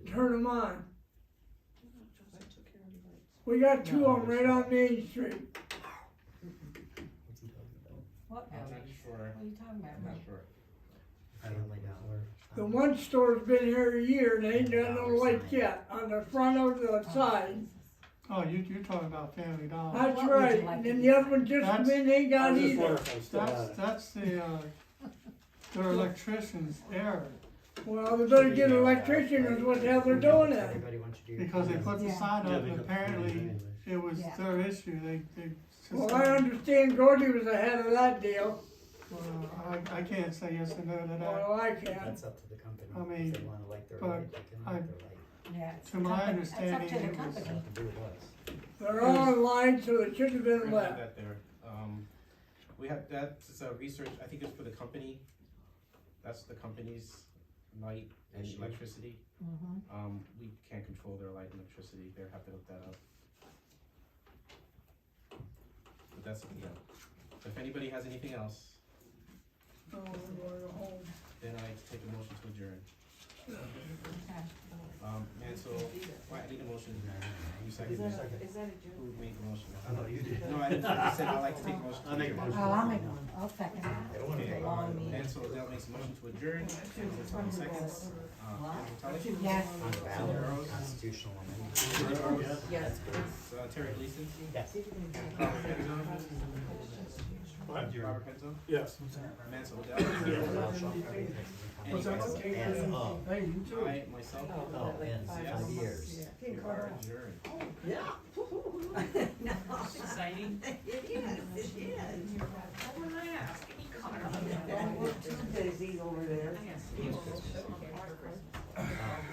Turn them on. We got two of them right on Main Street. what, I'm not Ellie? sure, What are you talking about? I'm not sure. The one store's been here a year and they ain't got no lights yet on the front of the side. Oh, you're talking about Family Dollar. That's What would you right. like And to then do? the other one just come in, they ain't I got was just either. wondering if I'm still on it. That's their electrician's error, Well, they better get an electrician is what the hell they're doing then. because they put the Yeah. sign Yeah, up they and could pay it apparently anyways. it was Yeah. their issue, they. Well, I understand Gordy was ahead of that deal. Well, I can't say yes or no to that. Well, I can. That's up to the company. I mean, If they wanna light their but light, they can light their light. Yeah, it's To the my company- understanding, It's up to it the was- company. Nothing to do with us. They're all online, so it should have We're been gonna lit. leave that there. We have, that's a research, I think it's for the company. That's the company's light and Issue. electricity. Mm-hmm. We can't control their light and electricity, they have to look that up. But that's, yeah. If anybody has anything else, Oh, we're going home. then I take a motion to adjourn. Okay. Mansell, I need a motion. You second? Is that a joke? Who made the motion? I thought you did. No, I didn't, I said I'd like to take a motion. I'll make a motion. Oh, I'll make one, I'll second that. Okay, Long meeting. Mansell, Dell makes a motion to adjourn, Mansell, 20 seconds. Kelly? Yes. Valid constitutional amendment. Yes. Terry Gleason? Yes. Robert Penzo? What? Robert Penzo? Yes. Mansell, Dell? What's that? And, Hey, you too. I, myself? oh, and 5 years. We are adjourned. Exciting. It is. What did I ask? Any comment? We're too busy over there.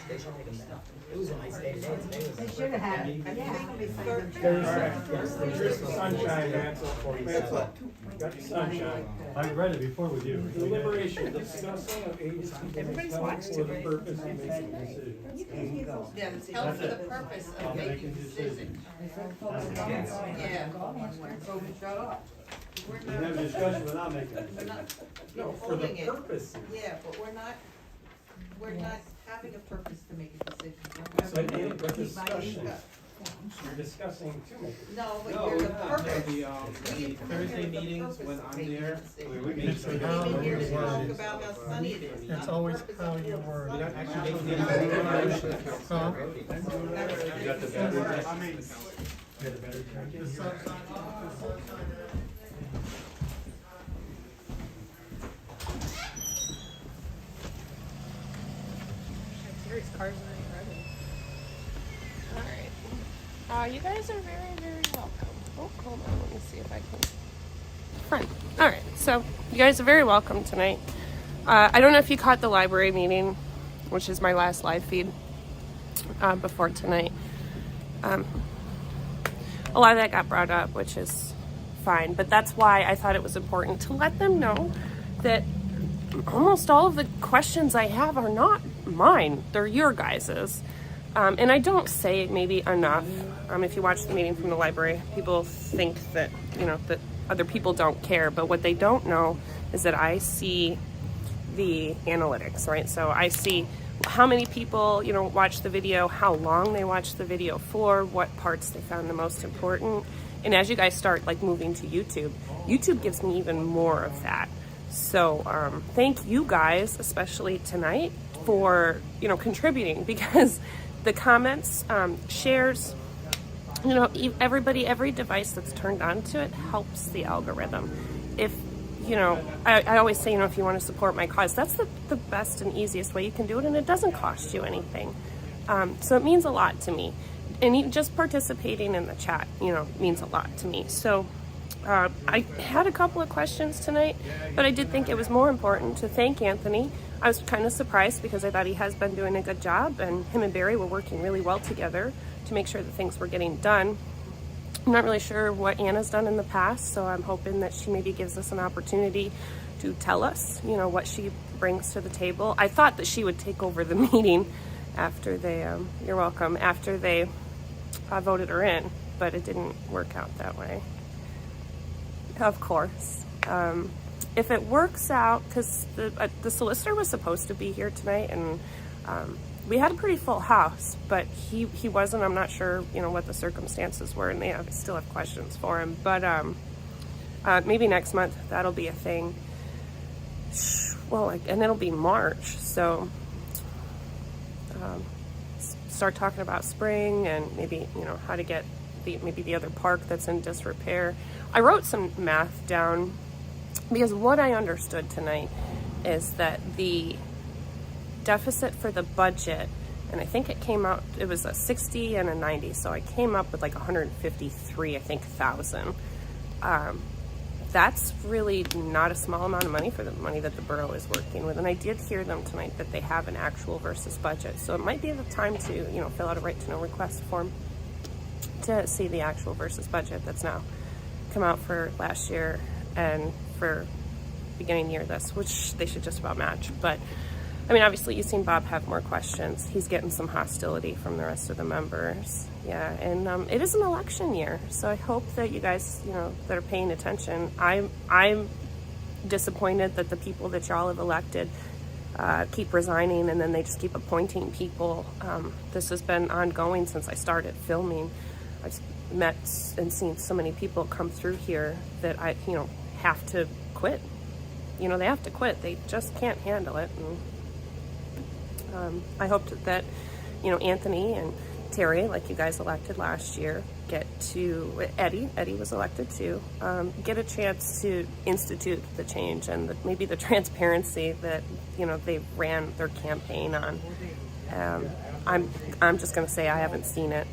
They should take them down. It was a nice day today. Today was. They should have had, I think yeah. it'll be Thursday. Yes, there's the sunshine, Mansell. Mansell, got the sunshine. I read it before with you. Deliberation, discussing of agency Everybody's held watched for it, the right? purpose of making a decision. Yeah, it's held for the purpose of making decisions. Yeah. So shut up. We're We have a not, discussion without making a we're decision. not No, for the holding it. purpose. Yeah, but we're not having a purpose to make a decision. So, but Keep discussion, my- you're discussing to make a No, but No, you're the no, purpose. the We Thursday come here with the meetings, purpose when of I'm making there, a decision. We It's can how We you came here to word talk it. about how sunny it is. It's not the always purpose how of you the word we're it. not actually sunny. making any motion. Huh? You got the better. I mean, You got the better. the sunshine off, the sunshine out. Terry's car's already ready. Alright. You guys are very, very welcome. Oh, hold on. Let me see if I can. Front. Alright, so you guys are very welcome tonight. I don't know if you caught the library meeting, which is my last live feed before tonight. A lot of that got brought up, which is fine, but that's why I thought it was important to let them know that almost all of the questions I have are not mine, they're your guys's. And I don't say it maybe enough. If you watch the meeting from the library, people think that, that other people don't care, but what they don't know is that I see the analytics, right? So I see how many people, watch the video, how long they watch the video for, what parts they found the most important. And as you guys start like moving to YouTube, YouTube gives me even more of that. So thank you guys, especially tonight, for, contributing, because the comments, shares, everybody, every device that's turned on to it helps the algorithm. If, I always say, if you want to support my cause, that's the best and easiest way you can do it, and it doesn't cost you anything. So it means a lot to me. And even just participating in the chat, means a lot to me. So I had a couple of questions tonight, but I did think it was more important to thank Anthony. I was kind of surprised because I thought he has been doing a good job, and him and Barry were working really well together to make sure that things were getting done. I'm not really sure what Anna's done in the past, so I'm hoping that she maybe gives us an opportunity to tell us, what she brings to the table. I thought that she would take over the meeting after they, you're welcome, after they voted her in, but it didn't work out that way. Of course. If it works out, because the solicitor was supposed to be here tonight, and we had a pretty full house, but he wasn't. I'm not sure, what the circumstances were, and they still have questions for him. But maybe next month that'll be a thing. Well, and it'll be March, so start talking about spring and maybe how to get maybe the other park that's in disrepair. I wrote some math down because what I understood tonight is that the deficit for the budget, and I think it was a 60 and a 90, so I came up with like 153, I think, thousand. That's really not a small amount of money for the money that the borough is working with. And I did hear them tonight that they have an actual versus budget. So it might be the time to, fill out a right to know request form to see the actual versus budget that's now come out for last year and for beginning of the year this, which they should just about match. But I mean, obviously you've seen Bob have more questions. He's getting some hostility from the rest of the members. Yeah, and it is an election year, so I hope that you guys, that are paying attention. I'm disappointed that the people that y'all have elected keep resigning, and then they just keep appointing people. This has been ongoing since I started filming. I've met and seen so many people come through here that I, have to quit. They have to quit. They just can't handle it. And I hope that, Anthony and Terry, like you guys elected last year, get to, Eddie was elected too, get a chance to institute the change and maybe the transparency that, they ran their campaign on. I'm just going to say I haven't seen it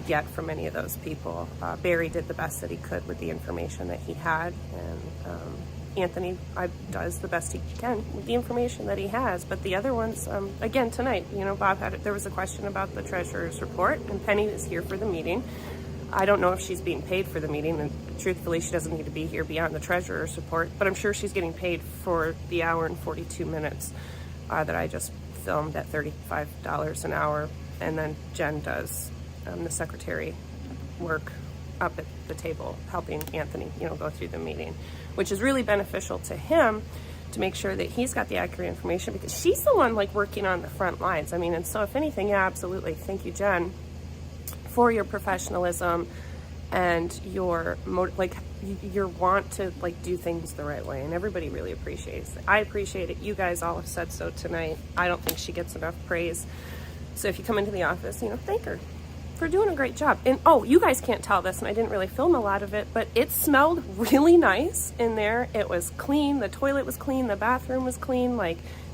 yet from any of those people. Barry did the best that he could with the information that he had, and Anthony does the best he can with the information that he has. But the other ones, again tonight, Bob there was a question about the treasurer's report, and Penny is here for the meeting. I don't know if she's being paid for the meeting, and truthfully she doesn't need to be here beyond the treasurer's report, but I'm sure she's getting paid for the hour and 42 minutes that I just filmed at $35 an hour, and then Jen does the secretary work up at the table helping Anthony, go through the meeting, which is really beneficial to him to make sure that he's got the accurate information, because she's the one working on the front lines. I mean, and so if anything, yeah, absolutely. Thank you, Jen, for your professionalism and your your want to do things the right way, and everybody really appreciates it. I appreciate it. You guys all have said so tonight. I don't think she gets enough praise. So if you come into the office, thank her for doing a great job. And oh, you guys can't tell this, and I didn't really film a lot of it, but it smelled really nice in there. It was clean. The toilet was clean. The bathroom was clean.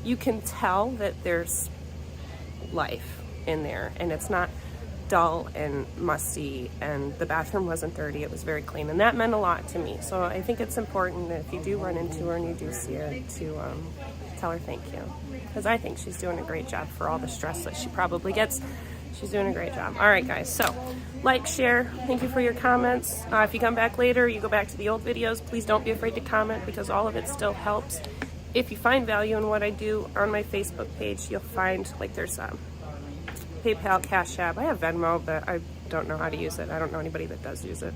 You can tell that there's life in there, and it's not dull and musty, and the bathroom wasn't dirty. It was very clean, and that meant a lot to me. So I think it's important that if you do run into her and you do see her, to tell her thank you, because I think she's doing a great job for all the stress that she probably gets. She's doing a great job. All right, guys, so share. Thank you for your comments. If you come back later, you go back to the old videos, please don't be afraid to comment, because all of it still helps. if you find value in what I do on my Facebook page, you'll find like there's PayPal, Cash App. I have Venmo, but I don't know how to use it. I don't know anybody that does use it.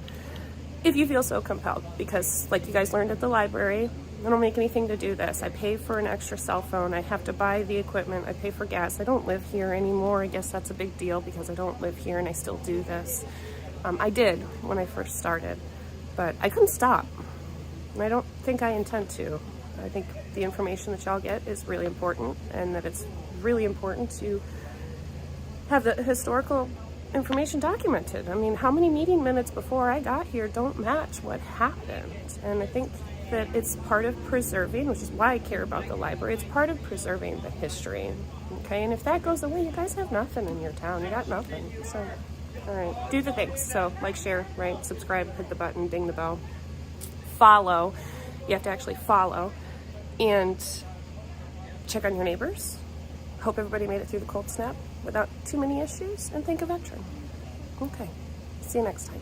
If you feel so compelled, because like you guys learned at the library, I don't make anything to do this. I pay for an extra cell phone. I have to buy the equipment. I pay for gas. I don't live here anymore. I guess that's a big deal because I don't live here and I still do this. I did when I first started, but I couldn't stop. And I don't think I intend to. I think the information that y'all get is really important, and that it's really important to have the historical information documented. I mean, how many meeting minutes before I got here don't match what happened? And I think that it's part of preserving, which is why I care about the library, it's part of preserving the history, okay? And if that goes away, you guys have nothing in your town, you got nothing, so, all right, do the things. So, like, share, right, subscribe, hit the button, ding the bell, follow, you have to actually follow, and check on your neighbors. Hope everybody made it through the cold snap without too many issues, and think of veteran. Okay, see you next time.